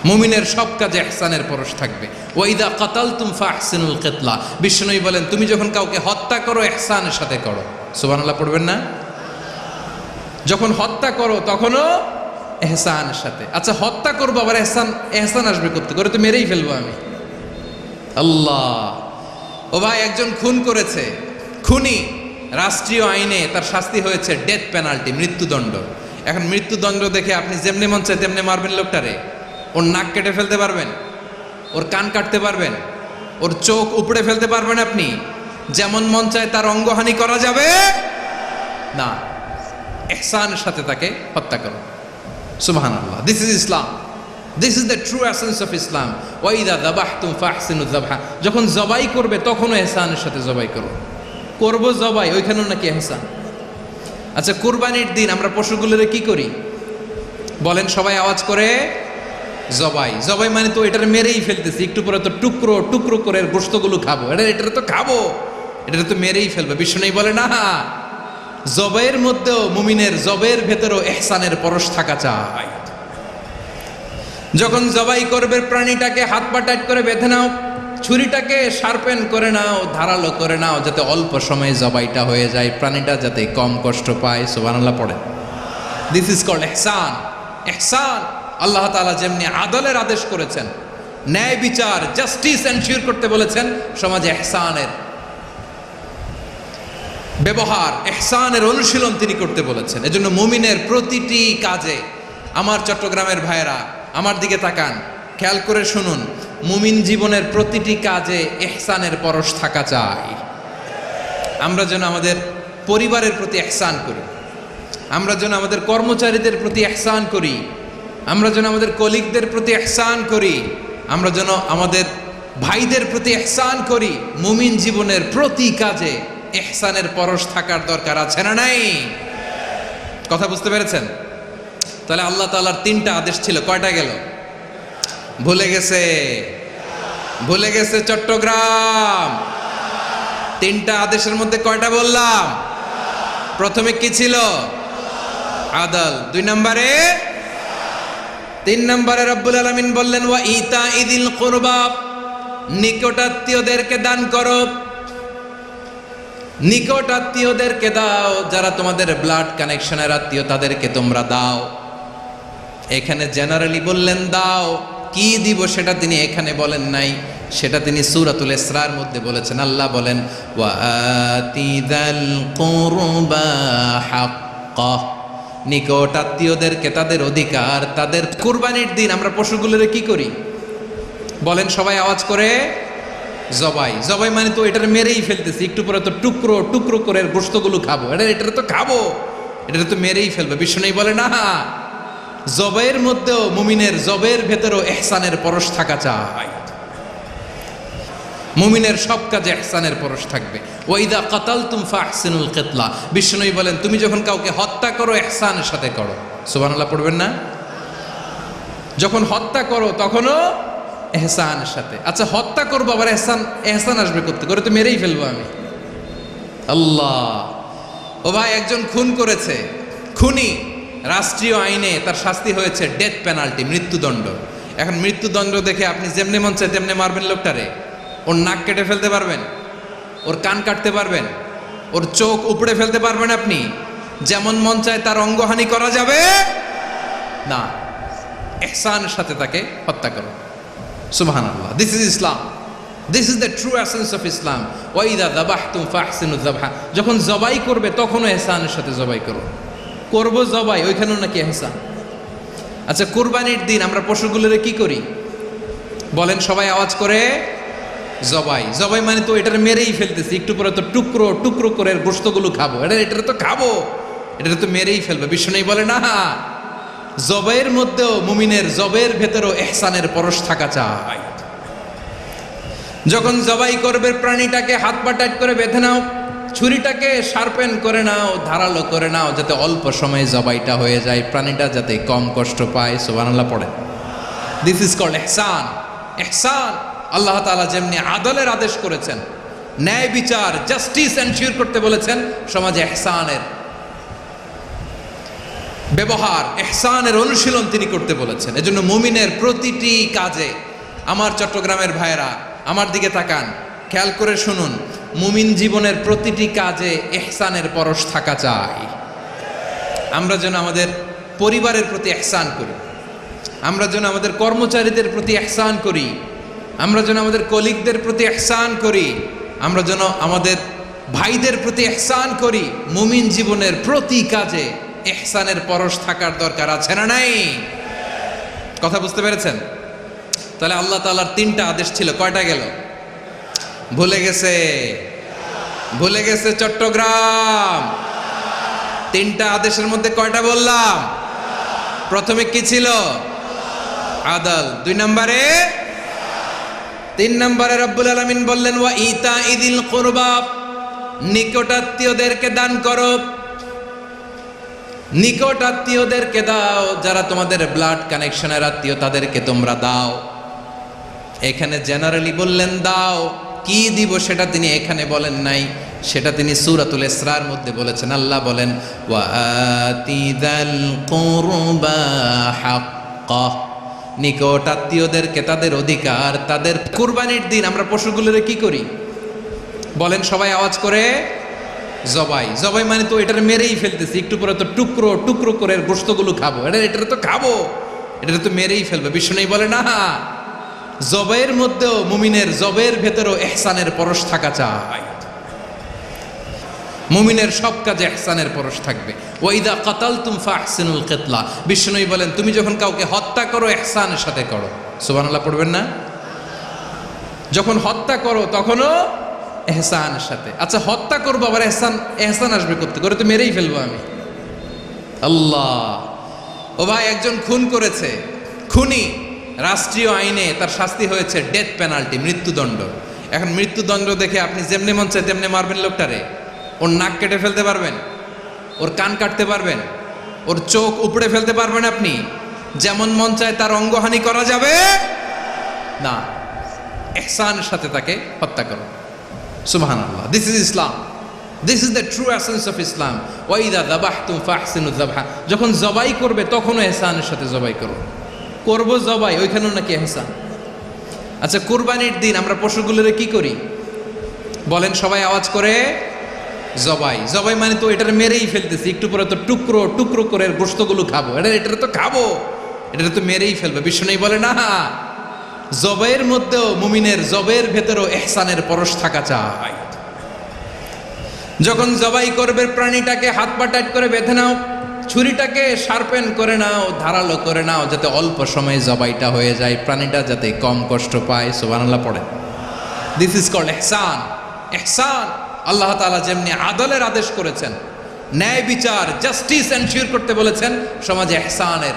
মুমিনের সব কাজে ইহসানের পরশ থাকবে। ওয়া ইযা কাতালতুম ফাহসিনুল কিতলা, বিষ্ণু বলেন তুমি যখন কাউকে হত্যা করো ইহসানের সাথে করো। সুবহানাল্লাহ পড়বেন না? যখন হত্যা করো তখনও ইহসানের সাথে। আচ্ছা, হত্যা করবো আবার ইহসান আসবে করতে করে, তো মেরেই ফেলবো আমি। আল্লাহ, ও ভাই একজন খুন করেছে, খুনি, রাষ্ট্রীয় আইনে তার শাস্তি হয়েছে ডেথ পেনাল্টি, মৃত্যুদণ্ড। এখন মৃত্যুদণ্ড দেখে আপনি যেমনি মন চায় তেমনি মারবেন লোকটারে? ওর নাক কেটে ফেলতে পারবেন? ওর কান কাটতে পারবেন? ওর চোখ উপড়ে ফেলতে পারবেন আপনি? যেমন মন চায় তার অঙ্গহানি করা যাবে না। ইহসানের সাথে তাকে হত্যা করো। সুবহানাল্লাহ, this is Islam, this is the true essence of Islam. ওয়া ইযা যাবাহতুম ফাহসিনুয যাবহা, যখন জবাই করবে তখনও ইহসানের সাথে জবাই করো। করব জবাই, ওইখানেও নাকি ইহসান। আচ্ছা, কুরবানির দিন আমরা পশুগুলোরে কি করি বলেন সবাই আওয়াজ করে? জবাই। জবাই মানে তো এটার মেরেই ফেলতেছি, একটু পরে তো টুকরো টুকরো করে গোশতগুলো খাবো, এটা তো খাবো, এটা তো মেরেই ফেলবে। বিষ্ণু বলে না, জবের মধ্যেও, মুমিনের জবের ভেতরেও ইহসানের পরশ থাকা চাই। যখন জবাই করবে প্রাণীটাকে হাত পা টাইট করে বেঁধে নাও, ছুরিটাকে শার্পেন করে নাও, ধারালো করে নাও, যাতে অল্প সময়ে জবাইটা হয়ে যায়, প্রাণীটা যাতে কম কষ্ট পায়। সুবহানাল্লাহ পড়ে। দিস ইজ কল্ড ইহসান। ইহসান, আল্লাহ তাআলা যেমনি আদলের আদেশ করেছেন, ন্যায় বিচার, জাস্টিস এনশিওর করতে বলেছেন, সমাজে ইহসানের ব্যবহার, ইহসানের অনুশীলন তিনি করতে বলেছেন। এজন্য মুমিনের প্রতিটি কাজে, আমার চট্টগ্রামের ভাইয়েরা আমার দিকে তাকান, খেয়াল করে শুনুন, মুমিন জীবনের প্রতিটি কাজে ইহসানের পরশ থাকা চাই। আমরা যেন আমাদের পরিবারের প্রতি ইহসান করি, আমরা যেন আমাদের কর্মচারীদের প্রতি ইহসান করি, আমরা যেন আমাদের কলিগদের প্রতি ইহসান করি, আমরা যেন আমাদের ভাইদের প্রতি ইহসান করি। মুমিন জীবনের প্রতি কাজে ইহসানের পরশ থাকার দরকার আছে না নাই? কথা বুঝতে পেরেছেন? তাহলে আল্লাহ তাআলার তিনটা আদেশ ছিল, কয়টা গেল? ভুলে গেছে, ভুলে গেছে চট্টগ্রাম। তিনটা আদেশের মধ্যে কয়টা বললাম? প্রথমে কি ছিল? আদল। 2 নম্বরে, 3 নম্বরে রব্বুল আলামিন বললেন ওয়া ইতাইদিল কুরবা, নিকটাত্মীয়দেরকে দান করো, নিকটাত্মীয়দেরকে দাও, যারা তোমাদের ব্লাড কানেকশনের আত্মীয় তাদেরকে তোমরা দাও। এখানে জেনারেলি বললেন দাও, কি দিব সেটা তিনি এখানে বলেন নাই, সেটা তিনি সূরাতুল ইসরার মধ্যে বলেছেন। আল্লাহ বলেন ওয়া আতিদাল কুরবা হাক্কা, নিকট আত্মীয়দেরকে তাদের অধিকার, তাদের কুরবানির দিন আমরা পশুগুলোরে কি করি বলেন সবাই আওয়াজ করে? জবাই। জবাই মানে তো এটার মেরেই ফেলতেছি, একটু পরে তো টুকরো টুকরো করে গোশতগুলো খাবো, এটা তো খাবো, এটা তো মেরেই ফেলবে। বিষ্ণু বলে না, জবাইয়ের মধ্যেও মুমিনের জবের ভেতরেও ইহসানের পরশ থাকা চাই। মুমিনের সব কাজে ইহসানের পরশ থাকবে। ওয়াইদা কাতালতুম ফাহসিনুল কিতলা, বিষ্ণু বলেন তুমি যখন কাউকে হত্যা করো ইহসানের সাথে করো। সুবহানাল্লাহ পড়বেন না? যখন হত্যা করো তখনও ইহসানের সাথে। আচ্ছা হত্যা করবো আবার ইহসান আসবে করতে করে তো মেরেই ফেলবো আমি। আল্লাহ, ও ভাই একজন খুন করেছে, খুনি রাষ্ট্রীয় আইনে তার শাস্তি হয়েছে ডেথ পেনাল্টি, মৃত্যুদণ্ড। এখন মৃত্যুদণ্ড দেখে আপনি যেমনি মন চায় তেমনি মারবেন লোকটারে? ওর নাক কেটে ফেলতে পারবেন? ওর কান কাটতে পারবেন? ওর চোখ উপড়ে ফেলতে পারবেন আপনি? যেমন মন চায় তার অঙ্গহানি করা যাবে না। ইহসানের সাথে তাকে হত্যা করো। সুবহানাল্লাহ, this is Islam, this is the true essence of Islam. ওয়াইদা যাবাহতুম ফাহসিনুয যাবহা, যখন জবাই করবে তখনও ইহসানের সাথে জবাই করো। করব জবাই, ওইখানেও নাকি ইহসান। আচ্ছা কুরবানির দিন আমরা পশুগুলোরে কি করি বলেন সবাই আওয়াজ করে? জবাই। জবাই মানে তো এটার মেরেই ফেলতেছি, একটু পরে তো টুকরো টুকরো করে গোশতগুলো খাবো, এটা তো খাবো, এটা তো মেরেই ফেলবে। বিষ্ণু বলে না, জবের মধ্যেও মুমিনের জবের ভেতরেও ইহসানের পরশ থাকা চাই। যখন জবাই করবে প্রাণীটাকে হাত পা টাইট করে বেঁধে নাও, ছুরিটাকে শার্পেন করে নাও, ধারালো করে নাও, যাতে অল্প সময়ে জবাইটা হয়ে যায়, প্রাণীটা যাতে কম কষ্ট পায়। সুবহানাল্লাহ পড়ে। দিস ইজ কল্ড ইহসান। ইহসান আল্লাহ তাআলা যেমনি আদলের আদেশ করেছেন, ন্যায় বিচার জাস্টিস এনশিওর করতে বলেছেন, সমাজে ইহসানের ব্যবহার, ইহসানের অনুশীলন তিনি করতে বলেছেন। এজন্য মুমিনের প্রতিটি কাজে, আমার চট্টগ্রামের ভাইয়েরা আমার দিকে তাকান, খেয়াল করে শুনুন, মুমিন জীবনের প্রতিটি কাজে ইহসানের পরশ থাকা চাই। আমরা যেন আমাদের পরিবারের প্রতি ইহসান করি, আমরা যেন আমাদের কর্মচারীদের প্রতি ইহসান করি, আমরা যেন আমাদের কলিগদের প্রতি ইহসান করি, আমরা যেন আমাদের ভাইদের প্রতি ইহসান করি। মুমিন জীবনের প্রতি কাজে ইহসানের পরশ থাকার দরকার আছে না নাই? কথা বুঝতে পেরেছেন? তাহলে আল্লাহ তাআলার তিনটা আদেশ ছিল, কয়টা গেল? ভুলে গেছে, ভুলে গেছে চট্টগ্রাম। তিনটা আদেশের মধ্যে কয়টা বললাম? প্রথমে কি ছিল? আদল। 2 নম্বরে, 3 নম্বরে রব্বুল আলামিন বললেন ওয়া ইতাইদিল কুরবা, নিকটাত্মীয়দেরকে দান করো। নিকট আত্মীয়দেরকে দাও, যারা তোমাদের ব্লাড কানেকশনের আত্মীয় তাদেরকে তোমরা দাও। এখানে জেনারেলি বললেন দাও, কি দিব সেটা তিনি এখানে বলেন নাই, সেটা তিনি সূরাতুল ইসরার মধ্যে বলেছেন। আল্লাহ বলেন ওয়া আতিদাল কুরবা হাক্কাহ, নিকট আত্মীয়দেরকে তাদের অধিকার, তাদের কুরবানির দিন আমরা পশুগুলোরে কি করি বলেন সবাই আওয়াজ করে? জবাই। জবাই মানে তো এটার মেরেই ফেলতেছি, একটু পরে তো টুকরো টুকরো করে গোশতগুলো খাবো, এটা তো খাবো, এটা তো মেরেই ফেলবে। বিষ্ণু বলে না, জবাইয়ের মধ্যেও মুমিনের জবের ভেতরেও ইহসানের পরশ থাকা চাই। মুমিনের সব কাজে ইহসানের পরশ থাকবে। ওয়াইদা কাতালতুম ফাহসিনুল কিতলা, বিষ্ণু বলেন তুমি যখন কাউকে হত্যা করো ইহসানের সাথে করো। সুবহানাল্লাহ পড়বেন না? যখন হত্যা করো তখনও ইহসানের সাথে। আচ্ছা হত্যা করবো আবার ইহসান আসবে করতে করে তো মেরেই ফেলবো আমি। আল্লাহ, ও ভাই একজন খুন করেছে, খুনি রাষ্ট্রীয় আইনে তার শাস্তি হয়েছে ডেথ পেনাল্টি, মৃত্যুদণ্ড। এখন মৃত্যুদণ্ড দেখে আপনি যেমনি মন চায় তেমনি মারবেন লোকটারে? ওর নাক কেটে ফেলতে পারবেন? ওর কান কাটতে পারবেন? ওর চোখ উপড়ে ফেলতে পারবেন আপনি? যেমন মন চায় তার অঙ্গহানি করা যাবে না। ইহসানের সাথে তাকে হত্যা করো। সুবহানাল্লাহ, this is Islam, this is the true essence of Islam. ওয়াইদা যাবাহতুম ফাহসিনুয যাবহা, যখন জবাই করবে তখনও ইহসানের সাথে জবাই করো। করব জবাই, ওইখানেও নাকি ইহসান। আচ্ছা কুরবানির দিন আমরা পশুগুলোরে কি করি বলেন সবাই আওয়াজ করে? জবাই। জবাই মানে তো এটার মেরেই ফেলতেছি, একটু পরে তো টুকরো টুকরো করে গোশতগুলো খাবো, এটা তো খাবো, এটা তো মেরেই ফেলবে। বিষ্ণু বলে না, জবের মধ্যেও মুমিনের জবের ভেতরেও ইহসানের পরশ থাকা চাই। যখন জবাই করবে প্রাণীটাকে হাত পা টাইট করে বেঁধে নাও, ছুরিটাকে শার্পেন করে নাও, ধারালো করে নাও, যাতে অল্প সময়ে জবাইটা হয়ে যায়, প্রাণীটা যাতে কম কষ্ট পায়। সুবহানাল্লাহ পড়ে। দিস ইজ কল্ড ইহসান। ইহসান আল্লাহ তাআলা যেমনি আদলের আদেশ করেছেন, ন্যায় বিচার, জাস্টিস এনশিওর করতে বলেছেন, সমাজে ইহসানের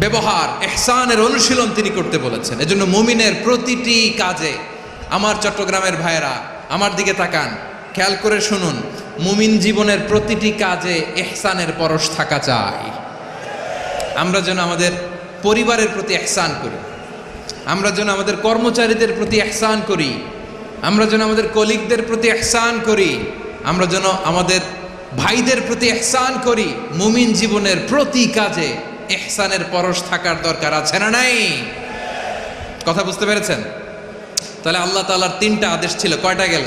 ব্যবহার, ইহসানের অনুশীলন তিনি করতে বলেছেন। এজন্য মুমিনের প্রতিটি কাজে, আমার চট্টগ্রামের ভাইয়েরা আমার দিকে তাকান, খেয়াল করে শুনুন, মুমিন জীবনের প্রতিটি কাজে ইহসানের পরশ থাকা চাই। আমরা যেন আমাদের পরিবারের প্রতি ইহসান করি, আমরা যেন আমাদের কর্মচারীদের প্রতি ইহসান করি, আমরা যেন আমাদের কলিগদের প্রতি ইহসান করি, আমরা যেন আমাদের ভাইদের প্রতি ইহসান করি। মুমিন জীবনের প্রতি কাজে ইহসানের পরশ থাকার দরকার আছে না নাই? কথা বুঝতে পেরেছেন? তাহলে আল্লাহ তাআলার তিনটা আদেশ ছিল, কয়টা গেল?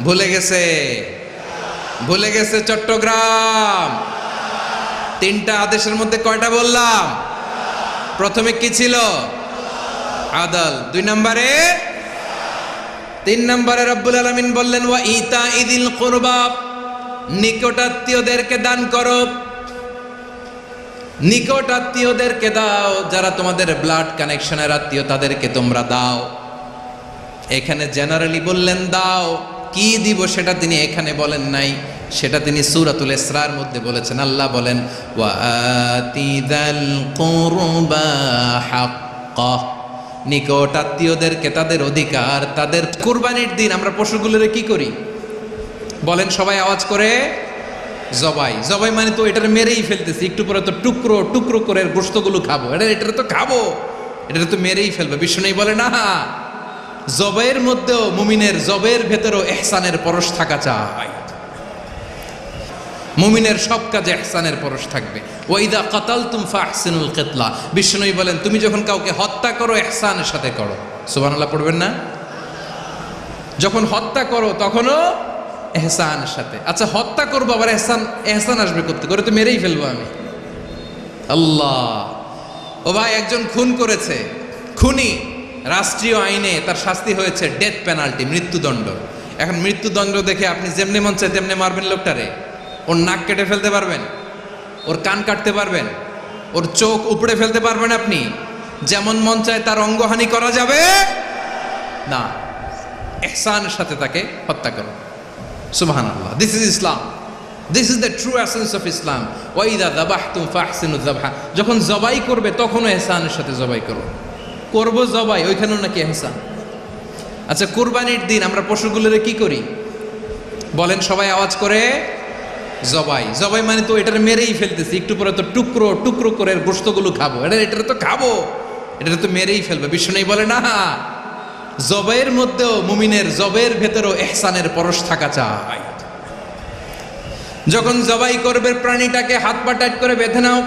ভুলে গেছে, ভুলে গেছে চট্টগ্রাম। তিনটা আদেশের মধ্যে কয়টা বললাম? প্রথমে কি ছিল? আদল। 2 নম্বরে, 3 নম্বরে রব্বুল আলামিন বললেন ওয়া ইতাইদিল কুরবা, নিকটাত্মীয়দেরকে দান করো, নিকটাত্মীয়দেরকে দাও, যারা তোমাদের ব্লাড কানেকশনের আত্মীয় তাদেরকে তোমরা দাও। এখানে জেনারেলি বললেন দাও, কি দিব সেটা তিনি এখানে বলেন নাই, সেটা তিনি সূরাতুল ইসরার মধ্যে বলেছেন। আল্লাহ বলেন ওয়া আতিদাল কুরবা হাক্কা, নিকটাত্মীয়দেরকে তাদের অধিকার, তাদের কুরবানির দিন আমরা পশুগুলোরে কি করি বলেন সবাই আওয়াজ করে? জবাই। জবাই মানে তো এটার মেরেই ফেলতেছি, একটু পরে তো টুকরো টুকরো করে গোশতগুলো খাবো, এটা তো খাবো, এটা তো মেরেই ফেলবে। বিষ্ণু বলে না, জবাইয়ের মধ্যেও, মুমিনের জবের ভেতরেও ইহসানের পরশ থাকা চাই। মুমিনের সব কাজে ইহসানের পরশ থাকবে। ওয়াইদা কাতালতুম ফাহসিনুল কিতলা, বিষ্ণু বলেন তুমি যখন কাউকে হত্যা করো ইহসানের সাথে করো। সুবহানাল্লাহ পড়বেন না? যখন হত্যা করো তখনও ইহসানের সাথে। আচ্ছা হত্যা করবো আবার ইহসান আসবে করতে করে, তো মেরেই ফেলবো আমি। আল্লাহ, ও ভাই একজন খুন করেছে, খুনি রাষ্ট্রীয় আইনে তার শাস্তি হয়েছে ডেথ পেনাল্টি, মৃত্যুদণ্ড। এখন মৃত্যুদণ্ড দেখে আপনি যেমনি মন চায় তেমনি মারবেন লোকটারে? ওর নাক কেটে ফেলতে পারবেন? ওর কান কাটতে পারবেন? ওর চোখ উপড়ে ফেলতে পারবেন আপনি? যেমন মন চায় তার অঙ্গহানি করা যাবে না। ইহসানের সাথে তাকে হত্যা করো। সুবহানাল্লাহ, this is Islam, this is the true essence of Islam. ওয়াইদা যাবাহতুম ফাহসিনু যাবহা, যখন জবাই করবে তখনও ইহসানের সাথে জবাই করো। করবো জবাই, ওইখানেও নাকি ইহসান। আচ্ছা কুরবানির দিন আমরা পশুগুলোরে কি করি বলেন সবাই আওয়াজ করে? জবাই। জবাই মানে তো এটার মেরেই ফেলতেছি, একটু পরে তো টুকরো টুকরো করে গোশতগুলো খাবো, এটা তো খাবো, এটা তো মেরেই ফেলবে। বিষ্ণু বলে না, জবাইয়ের মধ্যেও, মুমিনের জবের ভেতরেও ইহসানের পরশ থাকা চাই। যখন জবাই করবে প্রাণীটাকে হাত পা টাইট করে বেঁধে নাও,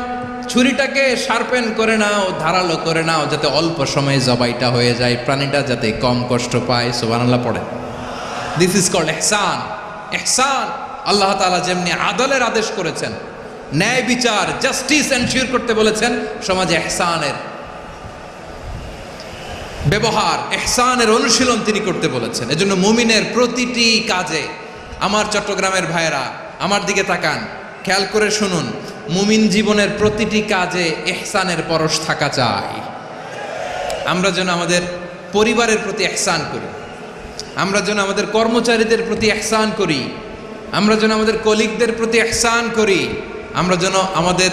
ছুরিটাকে শার্পেন করে নাও, ধারালো করে নাও, যাতে অল্প সময়ে জবাইটা হয়ে যায়, প্রাণীটা যাতে কম কষ্ট পায়। সুবহানাল্লাহ পড়ে। দিস ইজ কল্ড ইহসান। ইহসান আল্লাহ তাআলা যেমনি আদলের আদেশ করেছেন, ন্যায় বিচার, জাস্টিস এনশিওর করতে বলেছেন, সমাজে ইহসানের ব্যবহার, ইহসানের অনুশীলন তিনি করতে বলেছেন। এজন্য মুমিনের প্রতিটি কাজে, আমার চট্টগ্রামের ভাইয়েরা আমার দিকে তাকান, খেয়াল করে শুনুন, মুমিন জীবনের প্রতিটি কাজে ইহসানের পরশ থাকা চাই। আমরা যেন আমাদের পরিবারের প্রতি ইহসান করি, আমরা যেন আমাদের কর্মচারীদের প্রতি ইহসান করি, আমরা যেন আমাদের কলিগদের প্রতি ইহসান করি, আমরা যেন আমাদের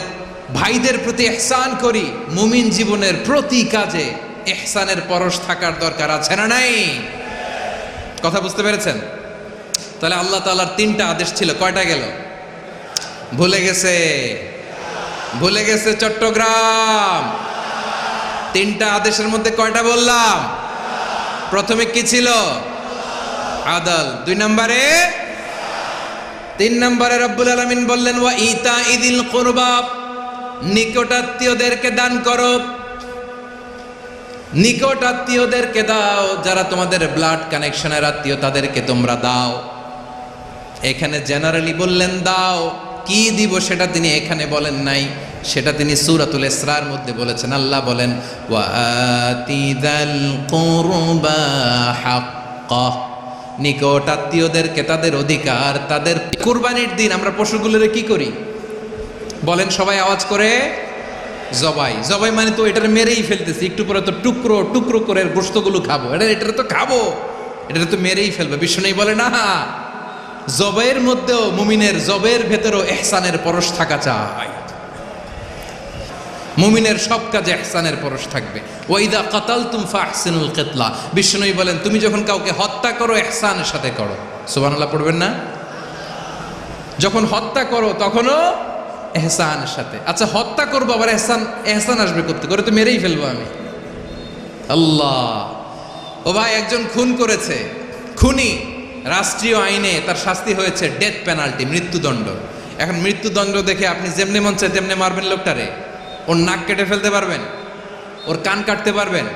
ভাইদের প্রতি ইহসান করি। মুমিন জীবনের প্রতি কাজে ইহসানের পরশ থাকার দরকার আছে না নাই? কথা বুঝতে পেরেছেন? তাহলে আল্লাহ তাআলার তিনটা আদেশ ছিল, কয়টা গেল? ভুলে গেছে, ভুলে গেছে চট্টগ্রাম। তিনটা আদেশের মধ্যে কয়টা বললাম? প্রথমে কি ছিল? আদল। 2 নম্বরে, 3 নম্বরে রব্বুল আলামিন বললেন ওয়া ইতাইদিল কুরবা, নিকটাত্মীয়দেরকে দান করো, নিকটাত্মীয়দেরকে দাও, যারা তোমাদের ব্লাড কানেকশনের আত্মীয় তাদেরকে তোমরা দাও। এখানে জেনারেলি বললেন দাও, কি দিব সেটা তিনি এখানে বলেন নাই, সেটা তিনি সূরাতুল ইসরার মধ্যে বলেছেন। আল্লাহ বলেন ওয়া আতিদাল কুরবা হাক্কা, নিকট আত্মীয়দেরকে তাদের অধিকার, তাদের কুরবানির দিন আমরা পশুগুলোরে কি করি বলেন সবাই আওয়াজ করে? জবাই। জবাই মানে তো এটার মেরেই ফেলতেছি, একটু পরে তো টুকরো টুকরো করে গোশতগুলো খাবো, এটা তো খাবো, এটা তো মেরেই ফেলবে। বিষ্ণু বলে না, জবাইয়ের মধ্যেও মুমিনের জবের ভেতরেও ইহসানের পরশ থাকা চাই। মুমিনের সব কাজে ইহসানের পরশ থাকবে। ওয়াইদা কাতালতুম ফাহসিনুল কিতলা, বিষ্ণু বলেন তুমি যখন কাউকে হত্যা করো ইহসানের সাথে করো। সুবহানাল্লাহ পড়বেন না? যখন হত্যা করো তখনও ইহসানের সাথে। আচ্ছা হত্যা করবো আবার ইহসান আসবে করতে করে তো মেরেই ফেলবো আমি। আল্লাহ, ও ভাই একজন খুন করেছে, খুনি রাষ্ট্রীয় আইনে তার শাস্তি হয়েছে ডেথ পেনাল্টি, মৃত্যুদণ্ড। এখন মৃত্যুদণ্ড দেখে আপনি যেমনি মন চায় তেমনি মারবেন লোকটারে? ওর নাক কেটে ফেলতে পারবেন? ওর কান কাটতে পারবেন?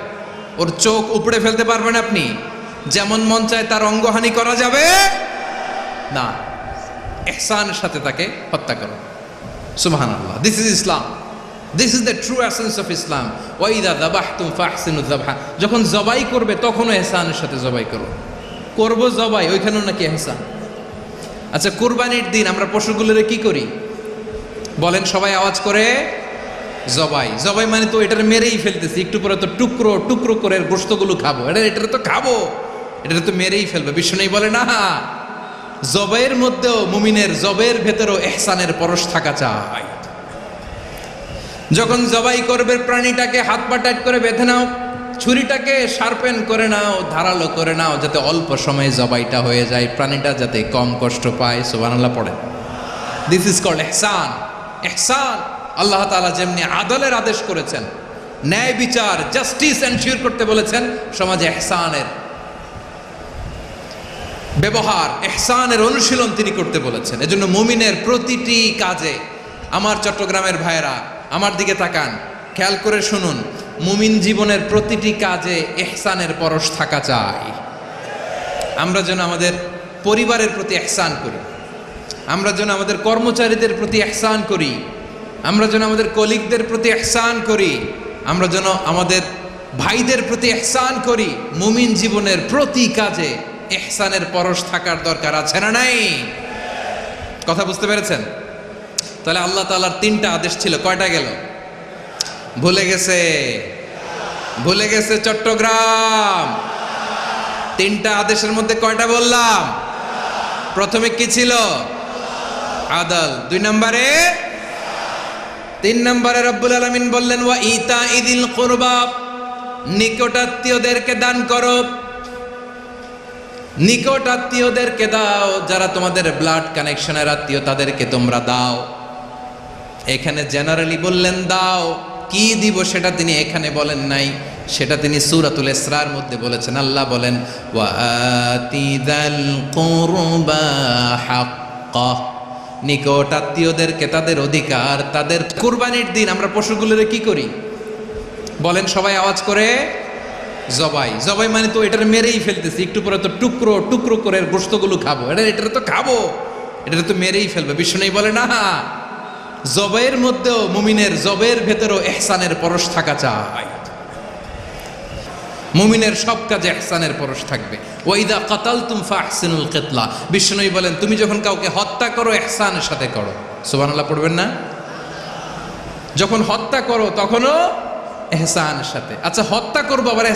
ওর চোখ উপড়ে ফেলতে পারবেন আপনি? যেমন মন চায় তার অঙ্গহানি করা যাবে না। ইহসানের সাথে তাকে হত্যা করো। সুবহানাল্লাহ, this is Islam, this is the true essence of Islam. ওয়াইদা যাবাহতুম ফাহসিনু যাবহা, যখন জবাই করবে তখনও ইহসানের সাথে জবাই করো। করবো জবাই, ওইখানেও নাকি ইহসান। আচ্ছা কুরবানির দিন আমরা পশুগুলোরে কি করি বলেন সবাই আওয়াজ করে? জবাই। জবাই মানে তো এটার মেরেই ফেলতেছি, একটু পরে তো টুকরো টুকরো করে গোশতগুলো খাবো, এটা তো খাবো, এটা তো মেরেই ফেলবে। বিষ্ণু বলে না, জবাইয়ের মধ্যেও মুমিনের জবের ভেতরেও ইহসানের পরশ থাকা চাই। যখন জবাই করবে প্রাণীটাকে হাত পা টাইট করে বেঁধে নাও, ছুরিটাকে শার্পেন করে নাও, ধারালো করে নাও, যাতে অল্প সময়ে জবাইটা হয়ে যায়, প্রাণীটা যাতে কম কষ্ট পায়। সুবহানাল্লাহ পড়ে। দিস ইজ কল্ড ইহসান। ইহসান আল্লাহ তাআলা যেমনি আদলের আদেশ করেছেন, ন্যায় বিচার জাস্টিস এনশিওর করতে বলেছেন, সমাজে ইহসানের ব্যবহার, ইহসানের অনুশীলন তিনি করতে বলেছেন। এজন্য মুমিনের প্রতিটি কাজে, আমার চট্টগ্রামের ভাইয়েরা আমার দিকে তাকান, খেয়াল করে শুনুন, মুমিন জীবনের প্রতিটি কাজে ইহসানের পরশ থাকা চাই। আমরা যেন আমাদের পরিবারের প্রতি ইহসান করি, আমরা যেন আমাদের কর্মচারীদের প্রতি ইহসান করি, আমরা যেন আমাদের কলিগদের প্রতি ইহসান করি, আমরা যেন আমাদের ভাইদের প্রতি ইহসান করি। মুমিন জীবনের প্রতি কাজে ইহসানের পরশ থাকার দরকার আছে না নাই? কথা বুঝতে পেরেছেন? তাহলে আল্লাহ তাআলার তিনটা আদেশ ছিল, কয়টা গেল? ভুলে গেছে? ভুলে গেছে চট্টগ্রাম? তিনটা আদেশের মধ্যে কয়টা বললাম? প্রথমে কি ছিল? আদল। 2 নম্বরে, 3 নম্বরে রব্বুল আলামিন বললেন ওয়া ইতাইদিল কুরবা, নিকট আত্মীয়দেরকে দান করো। নিকট আত্মীয়দেরকে দাও, যারা তোমাদের ব্লাড কানেকশনের আত্মীয় তাদেরকে তোমরা দাও। এখানে জেনারেলি বললেন দাও, কি দিব সেটা তিনি এখানে বলেন নাই, সেটা তিনি সূরাতুল ইসরার মধ্যে বলেছেন। আল্লাহ বলেন ওয়া আতিদাল কুরবা হাক্কা, নিকট আত্মীয়দেরকে তাদের অধিকার, তাদের। কুরবানির দিন আমরা পশুগুলোরে কি করি বলেন সবাই আওয়াজ করে? জবাই। জবাই মানে তো এটার মেরেই ফেলতেছি, একটু পরে তো টুকরো টুকরো করে গোশতগুলো খাবো, এটা তো খাবো, এটা তো মেরেই ফেলবে। বিষ্ণু বলে না, জবাইয়ের মধ্যেও মুমিনের জবের ভেতরেও ইহসানের পরশ থাকা চাই। মুমিনের সব কাজে ইহসানের পরশ থাকবে। ওয়াইদা কাতালতুম ফাহসিনুল কিতলা, বিষ্ণু বলেন তুমি যখন কাউকে হত্যা করো ইহসানের সাথে করো। সুবহানাল্লাহ পড়বেন না? যখন হত্যা করো তখনও ইহসানের সাথে। আচ্ছা হত্যা করবো আবার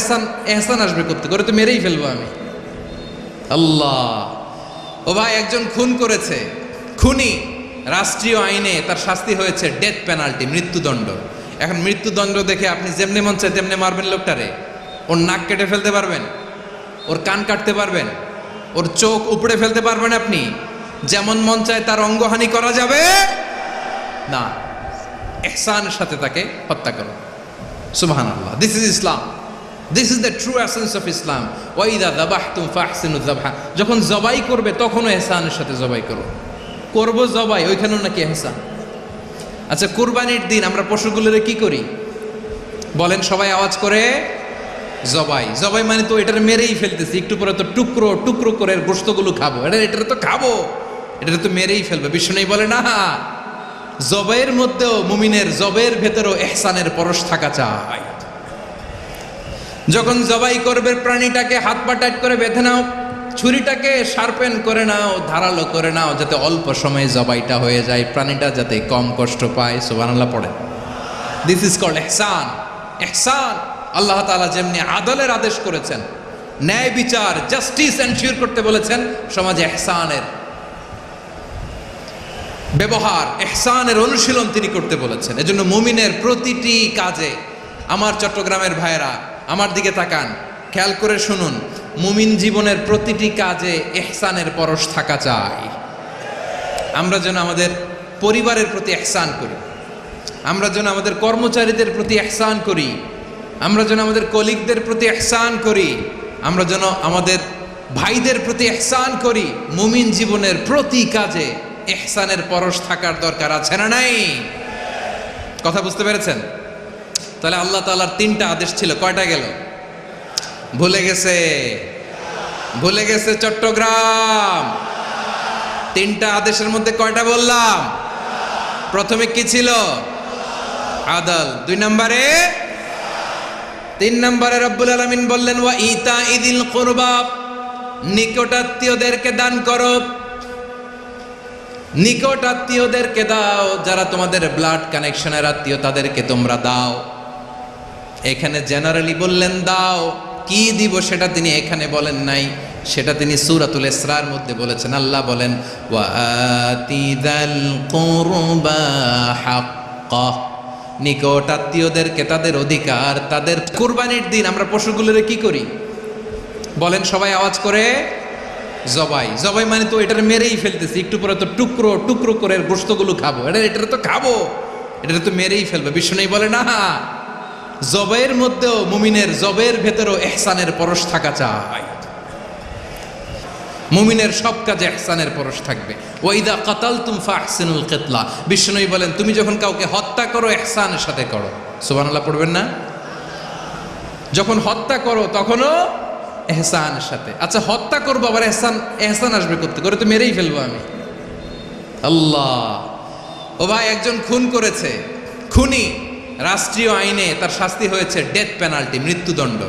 ইহসান আসবে করতে করে তো মেরেই ফেলবো আমি। আল্লাহ, ও ভাই একজন খুন করেছে, খুনি রাষ্ট্রীয় আইনে তার শাস্তি হয়েছে ডেথ পেনাল্টি, মৃত্যুদণ্ড। এখন মৃত্যুদণ্ড দেখে আপনি যেমনি মন চায় তেমনি মারবেন লোকটারে? ওর নাক কেটে ফেলতে পারবেন? ওর কান কাটতে পারবেন? ওর চোখ উপড়ে ফেলতে পারবেন আপনি? যেমন মন চায় তার অঙ্গহানি করা যাবে না। ইহসানের সাথে তাকে হত্যা করো। সুবহানাল্লাহ, this is Islam, this is the true essence of Islam. ওয়াইদা যাবাহতুম ফাহসিনু যাবহা, যখন জবাই করবে তখনও ইহসানের সাথে জবাই করো। করবো জবাই, ওইখানেও নাকি ইহসান। আচ্ছা কুরবানির দিন আমরা পশুগুলোরে কি করি বলেন সবাই আওয়াজ করে? জবাই। জবাই মানে তো এটার মেরেই ফেলতেছি, একটু পরে তো টুকরো টুকরো করে গোশতগুলো খাবো, এটা তো খাবো, এটা তো মেরেই ফেলবে। বিষ্ণু বলে না, জবাইয়ের মধ্যেও মুমিনের জবের ভেতরেও ইহসানের পরশ থাকা চাই। যখন জবাই করবে প্রাণীটাকে হাত পা টাইট করে বেঁধে নাও, ছুরিটাকে শার্পেন করে নাও, ধারালো করে নাও, যাতে অল্প সময়ে জবাইটা হয়ে যায়, প্রাণীটা যাতে কম কষ্ট পায়। সুবহানাল্লাহ পড়েন। দিস ইজ কল্ড ইহসান। ইহসান, আল্লাহ তাআলা যেমনি আদলের আদেশ করেছেন, ন্যায় বিচার, জাস্টিস এনশিওর করতে বলেছেন, সমাজে ইহসানের ব্যবহার, ইহসানের অনুশীলন তিনি করতে বলেছেন। এজন্য মুমিনের প্রতিটি কাজে, আমার চট্টগ্রামের ভাইয়েরা আমার দিকে তাকান, খেয়াল করে শুনুন, মুমিন জীবনের প্রতিটি কাজে ইহসানের পরশ থাকা চাই। আমরা যেন আমাদের পরিবারের প্রতি ইহসান করি, আমরা যেন আমাদের কর্মচারীদের প্রতি ইহসান করি, আমরা যেন আমাদের কলিগদের প্রতি ইহসান করি, আমরা যেন আমাদের ভাইদের প্রতি ইহসান করি। মুমিন জীবনের প্রতি কাজে ইহসানের পরশ থাকার দরকার আছে না নাই? কথা বুঝতে পেরেছেন? তাহলে আল্লাহ তাআলার তিনটা আদেশ ছিল, কয়টা গেল? ভুলে গেছে, ভুলে গেছে চট্টগ্রাম। তিনটা আদেশের মধ্যে কয়টা বললাম? প্রথমে কি ছিল? আদল। 2 নম্বরে, 3 নম্বরে রব্বুল আলামিন বললেন ওয়া ইতাইদিল কুরবা, নিকটাত্মীয়দেরকে দান করো। নিকটাত্মীয়দেরকে দাও, যারা তোমাদের ব্লাড কানেকশনের আত্মীয় তাদেরকে তোমরা দাও। এখানে জেনারেলি বললেন দাও, কি দিব সেটা তিনি এখানে বলেন নাই, সেটা তিনি সূরাতুল ইসরার মধ্যে বলেছেন। আল্লাহ বলেন ওয়া আতিদাল কুরবা হাক্কাহ, নিকট আত্মীয়দেরকে তাদের অধিকার, তাদের কুরবানির দিন আমরা পশুগুলোরে কি করি বলেন সবাই আওয়াজ করে? জবাই। জবাই মানে তো এটার মেরেই ফেলতেছি, একটু পরে তো টুকরো টুকরো করে গোশতগুলো খাবো, এটা তো খাবো, এটা তো মেরেই ফেলবে। বিষ্ণু বলে না, জবাইয়ের মধ্যেও মুমিনের জবের ভেতরেও ইহসানের পরশ থাকা চাই। মুমিনের সব কাজে ইহসানের পরশ থাকবে। ওয়াইদা কাতালতুম ফাহসিনুল কিতলা, বিষ্ণু বলেন তুমি যখন কাউকে হত্যা করো ইহসানের সাথে করো। সুবহানাল্লাহ পড়বেন না? যখন হত্যা করো তখনও ইহসানের সাথে। আচ্ছা হত্যা করবো আবার ইহসান আসবে করতে করে, তো মেরেই ফেলবো আমি। আল্লাহ, ও ভাই একজন খুন করেছে, খুনি, রাষ্ট্রীয় আইনে তার শাস্তি হয়েছে ডেথ পেনাল্টি, মৃত্যুদণ্ড।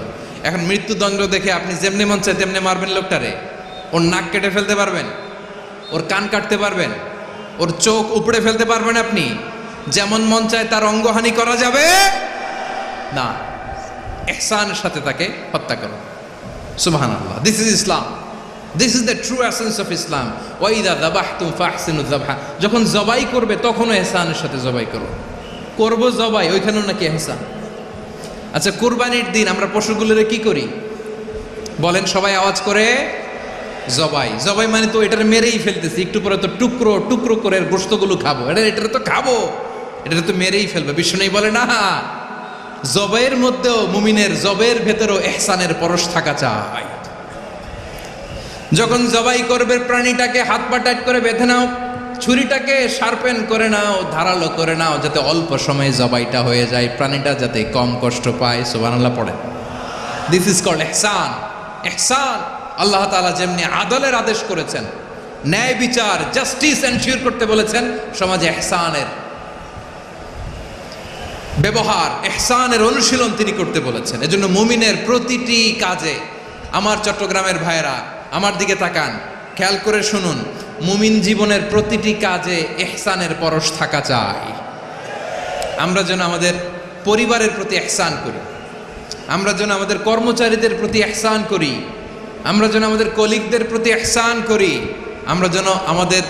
এখন মৃত্যুদণ্ড দেখে আপনি যেমনি মন চায় তেমনি মারবেন লোকটারে? ওর নাক কেটে ফেলতে পারবেন? ওর কান কাটতে পারবেন? ওর চোখ উপড়ে ফেলতে পারবেন আপনি? যেমন মন চায় তার অঙ্গহানি করা যাবে না। ইহসানের সাথে তাকে হত্যা করো। সুবহানাল্লাহ, this is Islam, this is the true essence of Islam. ওয়াইদা যাবাহতুম ফাহসিনুয যাবহা, যখন জবাই করবে তখনও ইহসানের সাথে জবাই করো। করবো জবাই, ওইখানেও নাকি ইহসান। আচ্ছা কুরবানির দিন আমরা পশুগুলোরে কি করি বলেন সবাই আওয়াজ করে? জবাই। জবাই মানে তো এটার মেরেই ফেলতেছি, একটু পরে তো টুকরো টুকরো করে গোশতগুলো খাবো, এটা তো খাবো, এটা তো মেরেই ফেলবে। বিষ্ণু বলে না, জবাইয়ের মধ্যেও মুমিনের জবের ভেতরেও ইহসানের পরশ থাকা চাই। যখন জবাই করবে প্রাণীটাকে হাত পা টাইট করে বেঁধে নাও, ছুরিটাকে শার্পেন করে নাও, ধারালো করে নাও, যাতে অল্প সময়ে জবাইটা হয়ে যায়, প্রাণীটা যাতে কম কষ্ট পায়। সুবহানাল্লাহ পড়েন। দিস ইজ কল্ড ইহসান। ইহসান, আল্লাহ তাআলা যেমনি আদলের আদেশ করেছেন, ন্যায় বিচার, জাস্টিস এনশিওর করতে বলেছেন, সমাজে ইহসানের ব্যবহার, ইহসানের অনুশীলন তিনি করতে বলেছেন। এজন্য মুমিনের প্রতিটি কাজে, আমার চট্টগ্রামের ভাইয়েরা আমার দিকে তাকান, খেয়াল করে শুনুন, মুমিন জীবনের প্রতিটি কাজে ইহসানের পরশ থাকা চাই। আমরা যেন আমাদের পরিবারের প্রতি ইহসান করি, আমরা যেন আমাদের কর্মচারীদের প্রতি ইহসান করি, আমরা যেন আমাদের কলিগদের প্রতি ইহসান করি, আমরা যেন আমাদের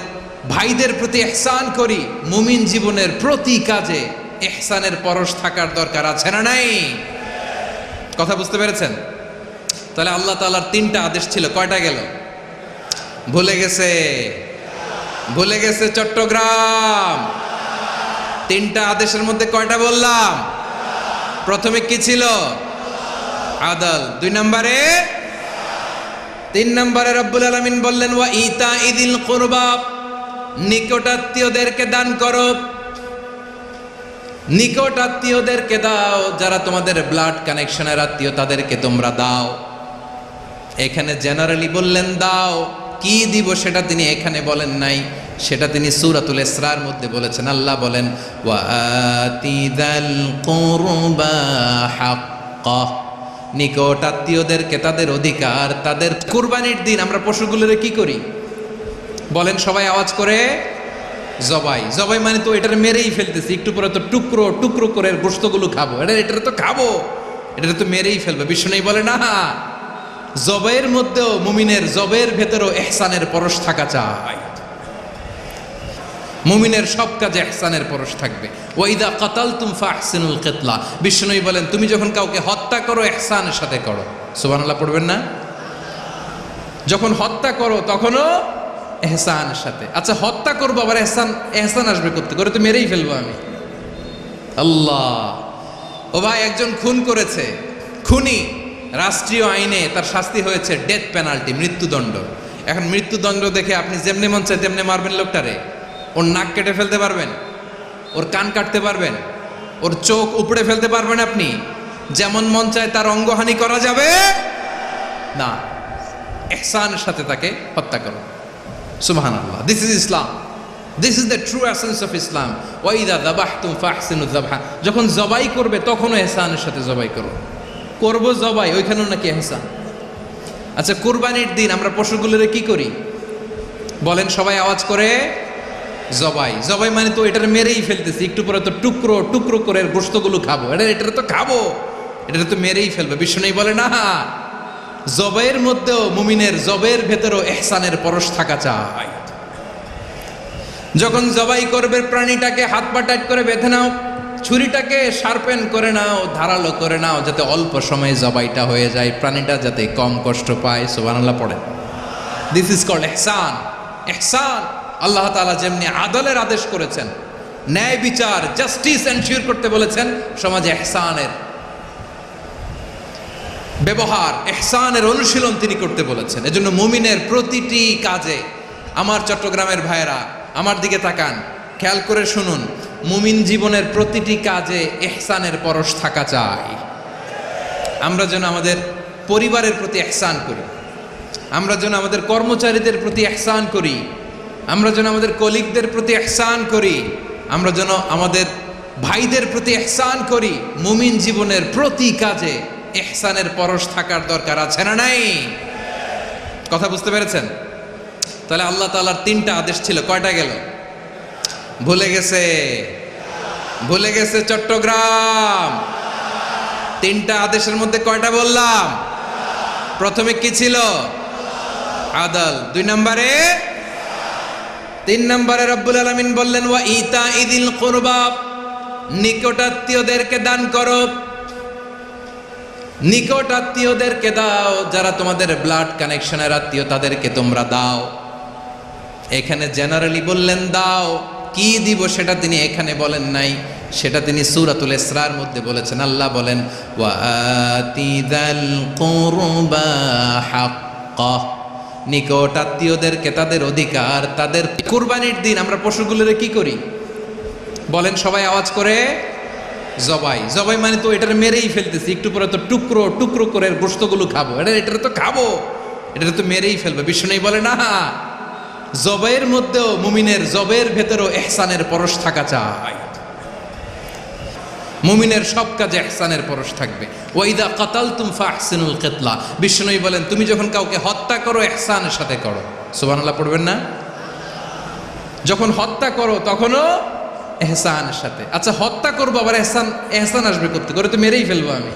ভাইদের প্রতি ইহসান করি। মুমিন জীবনের প্রতি কাজে ইহসানের পরশ থাকার দরকার আছে না নাই? কথা বুঝতে পেরেছেন? তাহলে আল্লাহ তাআলার তিনটা আদেশ ছিল, কয়টা গেল? ভুলে গেছে, ভুলে গেছে চট্টগ্রাম। তিনটা আদেশের মধ্যে কয়টা বললাম? প্রথমে কি ছিল? আদল। 2 নম্বরে, 3 নম্বরে রব্বুল আলামিন বললেন ওয়া ইতাইদিল কুরবা, নিকটাত্মীয়দেরকে দান করো। নিকটাত্মীয়দেরকে দাও, যারা তোমাদের ব্লাড কানেকশনের আত্মীয় তাদেরকে তোমরা দাও। এখানে জেনারেলি বললেন দাও, কি দিব সেটা তিনি এখানে বলেন নাই, সেটা তিনি সূরাতুল ইসরার মধ্যে বলেছেন। আল্লাহ বলেন ওয়া আতিদাল কুরবা হাক্কাহ, নিকট আত্মীয়দেরকে তাদের অধিকার, তাদের কুরবানির দিন আমরা পশুগুলোরে কি করি বলেন সবাই আওয়াজ করে? জবাই। জবাই মানে তো এটার মেরেই ফেলতেছি, একটু পরে তো টুকরো টুকরো করে গোশতগুলো খাবো, এটা তো খাবো, এটা তো মেরেই ফেলবে। বিষ্ণু বলে না, জবাইয়ের মধ্যেও মুমিনের জবের ভেতরেও ইহসানের পরশ থাকা চাই। মুমিনের সব কাজে ইহসানের পরশ থাকবে। ওয়াইদা কাতালতুম ফাহসিনুল কিতলা, বিষ্ণু বলেন তুমি যখন কাউকে হত্যা করো ইহসানের সাথে করো। সুবহানাল্লাহ পড়বেন না? যখন হত্যা করো তখনও ইহসানের সাথে। আচ্ছা হত্যা করবো আবার ইহসান আসবে করতে করে তো মেরেই ফেলবো আমি। আল্লাহ, ও ভাই একজন খুন করেছে, খুনি রাষ্ট্রীয় আইনে তার শাস্তি হয়েছে ডেথ পেনাল্টি, মৃত্যুদণ্ড। এখন মৃত্যুদণ্ড দেখে আপনি যেমনি মন চায় তেমনি মারবেন লোকটারে? ওর নাক কেটে ফেলতে পারবেন? ওর কান কাটতে পারবেন? ওর চোখ উপড়ে ফেলতে পারবেন? আপনি যেমন মন চায় তার অঙ্গহানি করা যাবে না। ইহসানের সাথে তাকে হত্যা করো। সুবহানাল্লাহ, this is Islam, this is the true essence of Islam. ওয়াইদা যাবাহতুম ফাহসিনু যাবহা, যখন জবাই করবে তখনও ইহসানের সাথে জবাই করো। করবো জবাই, ওইখানেও নাকি ইহসান। আচ্ছা কুরবানির দিন আমরা পশুগুলোরে কি করি বলেন সবাই আওয়াজ করে? জবাই। জবাই মানে তো এটার মেরেই ফেলতেছি, একটু পরে তো টুকরো টুকরো করে গোশতগুলো খাবো, এটা তো খাবো, এটা তো মেরেই ফেলবে। বিষ্ণু বলে না, জবাইয়ের মধ্যেও মুমিনের জবের ভেতরেও ইহসানের পরশ থাকা চাই। যখন জবাই করবে প্রাণীটাকে হাত পা টাইট করে বেঁধে নাও, ছুরিটাকে শার্পেন করে নাও, ধারালো করে নাও, যাতে অল্প সময়ে জবাইটা হয়ে যায়, প্রাণীটা যাতে কম কষ্ট পায়। সুবহানাল্লাহ পড়ে। দিস ইজ কল্ড ইহসান। ইহসান আল্লাহ তাআলা যেমনি আদলের আদেশ করেছেন, ন্যায় বিচার জাস্টিস এনশিওর করতে বলেছেন, সমাজে ইহসানের ব্যবহার, ইহসানের অনুশীলন তিনি করতে বলেছেন। এজন্য মুমিনের প্রতিটি কাজে, আমার চট্টগ্রামের ভাইয়েরা আমার দিকে তাকান, খেয়াল করে শুনুন, মুমিন জীবনের প্রতিটি কাজে ইহসানের পরশ থাকা চাই। আমরা যেন আমাদের পরিবারের প্রতি ইহসান করি, আমরা যেন আমাদের কর্মচারীদের প্রতি ইহসান করি, আমরা যেন আমাদের কলিগদের প্রতি ইহসান করি, আমরা যেন আমাদের ভাইদের প্রতি ইহসান করি। মুমিন জীবনের প্রতি কাজে ইহসানের পরশ থাকার দরকার আছে না নাই? কথা বুঝতে পেরেছেন? তাহলে আল্লাহ তাআলার তিনটা আদেশ ছিল, কয়টা গেল? ভুলে গেছে, ভুলে গেছে চট্টগ্রাম। তিনটা আদেশের মধ্যে কয়টা বললাম? প্রথমে কি ছিল? আদল। 2 নম্বরে, 3 নম্বরে রব্বুল আলামিন বললেন ওয়া ইতা ইদিল কুরবা, নিকট আত্মীয়দেরকে দান করো। নিকট আত্মীয়দেরকে দাও, যারা তোমাদের ব্লাড কানেকশনের আত্মীয় তাদেরকে তোমরা দাও। এখানে জেনারেলি বললেন দাও, কি দিব সেটা তিনি এখানে বলেন নাই, সেটা তিনি সূরাতুল ইসরার মধ্যে বলেছেন। আল্লাহ বলেন ওয়া আতিযাল কুরবা হাক্কা, নিকট আত্মীয়দেরকে তাদের অধিকার, তাদের কুরবানির দিন আমরা পশুগুলোরে কি করি বলেন সবাই আওয়াজ করে? জবাই। জবাই মানে তো এটার মেরেই ফেলতেছি, একটু পরে তো টুকরো টুকরো করে গোশতগুলো খাবো, এটা তো খাবো, এটা তো মেরেই ফেলবে। বিষ্ণু বলে না, জবাইয়ের মধ্যেও মুমিনের জবের ভেতরেও ইহসানের পরশ থাকা চাই। মুমিনের সব কাজে ইহসানের পরশ থাকবে। ওয়াইদা কাতালতুম ফাহসিনুল কিতলা, বিষ্ণু বলেন তুমি যখন কাউকে হত্যা করো ইহসানের সাথে করো। সুবহানাল্লাহ পড়বেন না? যখন হত্যা করো তখনও ইহসানের সাথে। আচ্ছা হত্যা করবো আবার ইহসান আসবে করতে করে তো মেরেই ফেলবো আমি।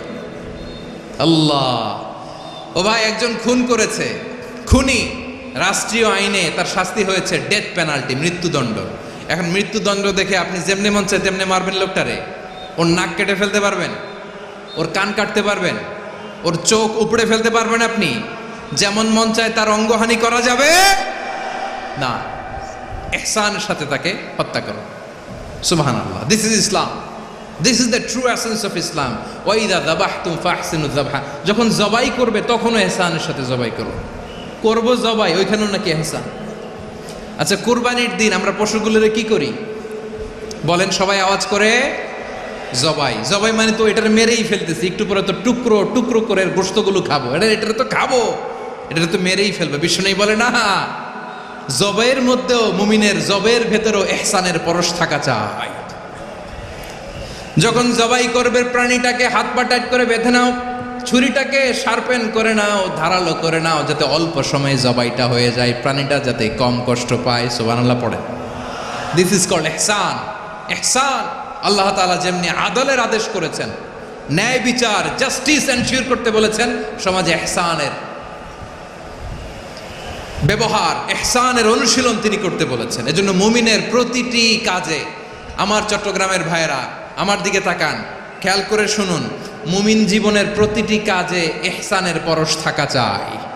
আল্লাহ, ও ভাই একজন খুন করেছে, খুনি রাষ্ট্রীয় আইনে তার শাস্তি হয়েছে ডেথ পেনাল্টি, মৃত্যুদণ্ড। এখন মৃত্যুদণ্ড দেখে আপনি যেমনি মন চায় তেমনি মারবেন লোকটারে? ওর নাক কেটে ফেলতে পারবেন? ওর কান কাটতে পারবেন? ওর চোখ উপড়ে ফেলতে পারবেন? আপনি যেমন মন চায় তার অঙ্গহানি করা যাবে না। ইহসানের সাথে তাকে হত্যা করো। সুবহানাল্লাহ, this is Islam, this is the true essence of Islam. ওয়াইদা যাবাহতুম ফাহসিনু যাবহা, যখন জবাই করবে তখনও ইহসানের সাথে জবাই করো। করবো জবাই, ওইখানেও নাকি ইহসান। আচ্ছা কুরবানির দিন আমরা পশুগুলোরে কি করি বলেন সবাই আওয়াজ করে? জবাই। জবাই মানে তো এটার মেরেই ফেলতেছি, একটু পরে তো টুকরো টুকরো করে গোশতগুলো খাবো, এটা তো খাবো, এটা তো মেরেই ফেলবে। বিষ্ণু বলে না, জবাইয়ের মধ্যেও মুমিনের জবের ভেতরেও ইহসানের পরশ থাকা চাই। যখন জবাই করবে প্রাণীটাকে হাত পা টাইট করে বেঁধে নাও, ছুরিটাকে শার্পেন করে নাও, ধারালো করে নাও, যাতে অল্প সময়ে জবাইটা হয়ে যায়, প্রাণীটা যাতে কম কষ্ট পায়। সুবহানাল্লাহ পড়ে। দিস ইজ কল্ড ইহসান। ইহসান আল্লাহ তাআলা যেমনি আদলের আদেশ করেছেন, ন্যায় বিচার, জাস্টিস এনশিওর করতে বলেছেন, সমাজে ইহসানের ব্যবহার, ইহসানের অনুশীলন তিনি করতে বলেছেন। এজন্য মুমিনের প্রতিটি কাজে, আমার চট্টগ্রামের ভাইয়েরা আমার দিকে তাকান, খেয়াল করে শুনুন, মুমিন জীবনের প্রতিটি কাজে ইহসানের পরশ থাকা চাই।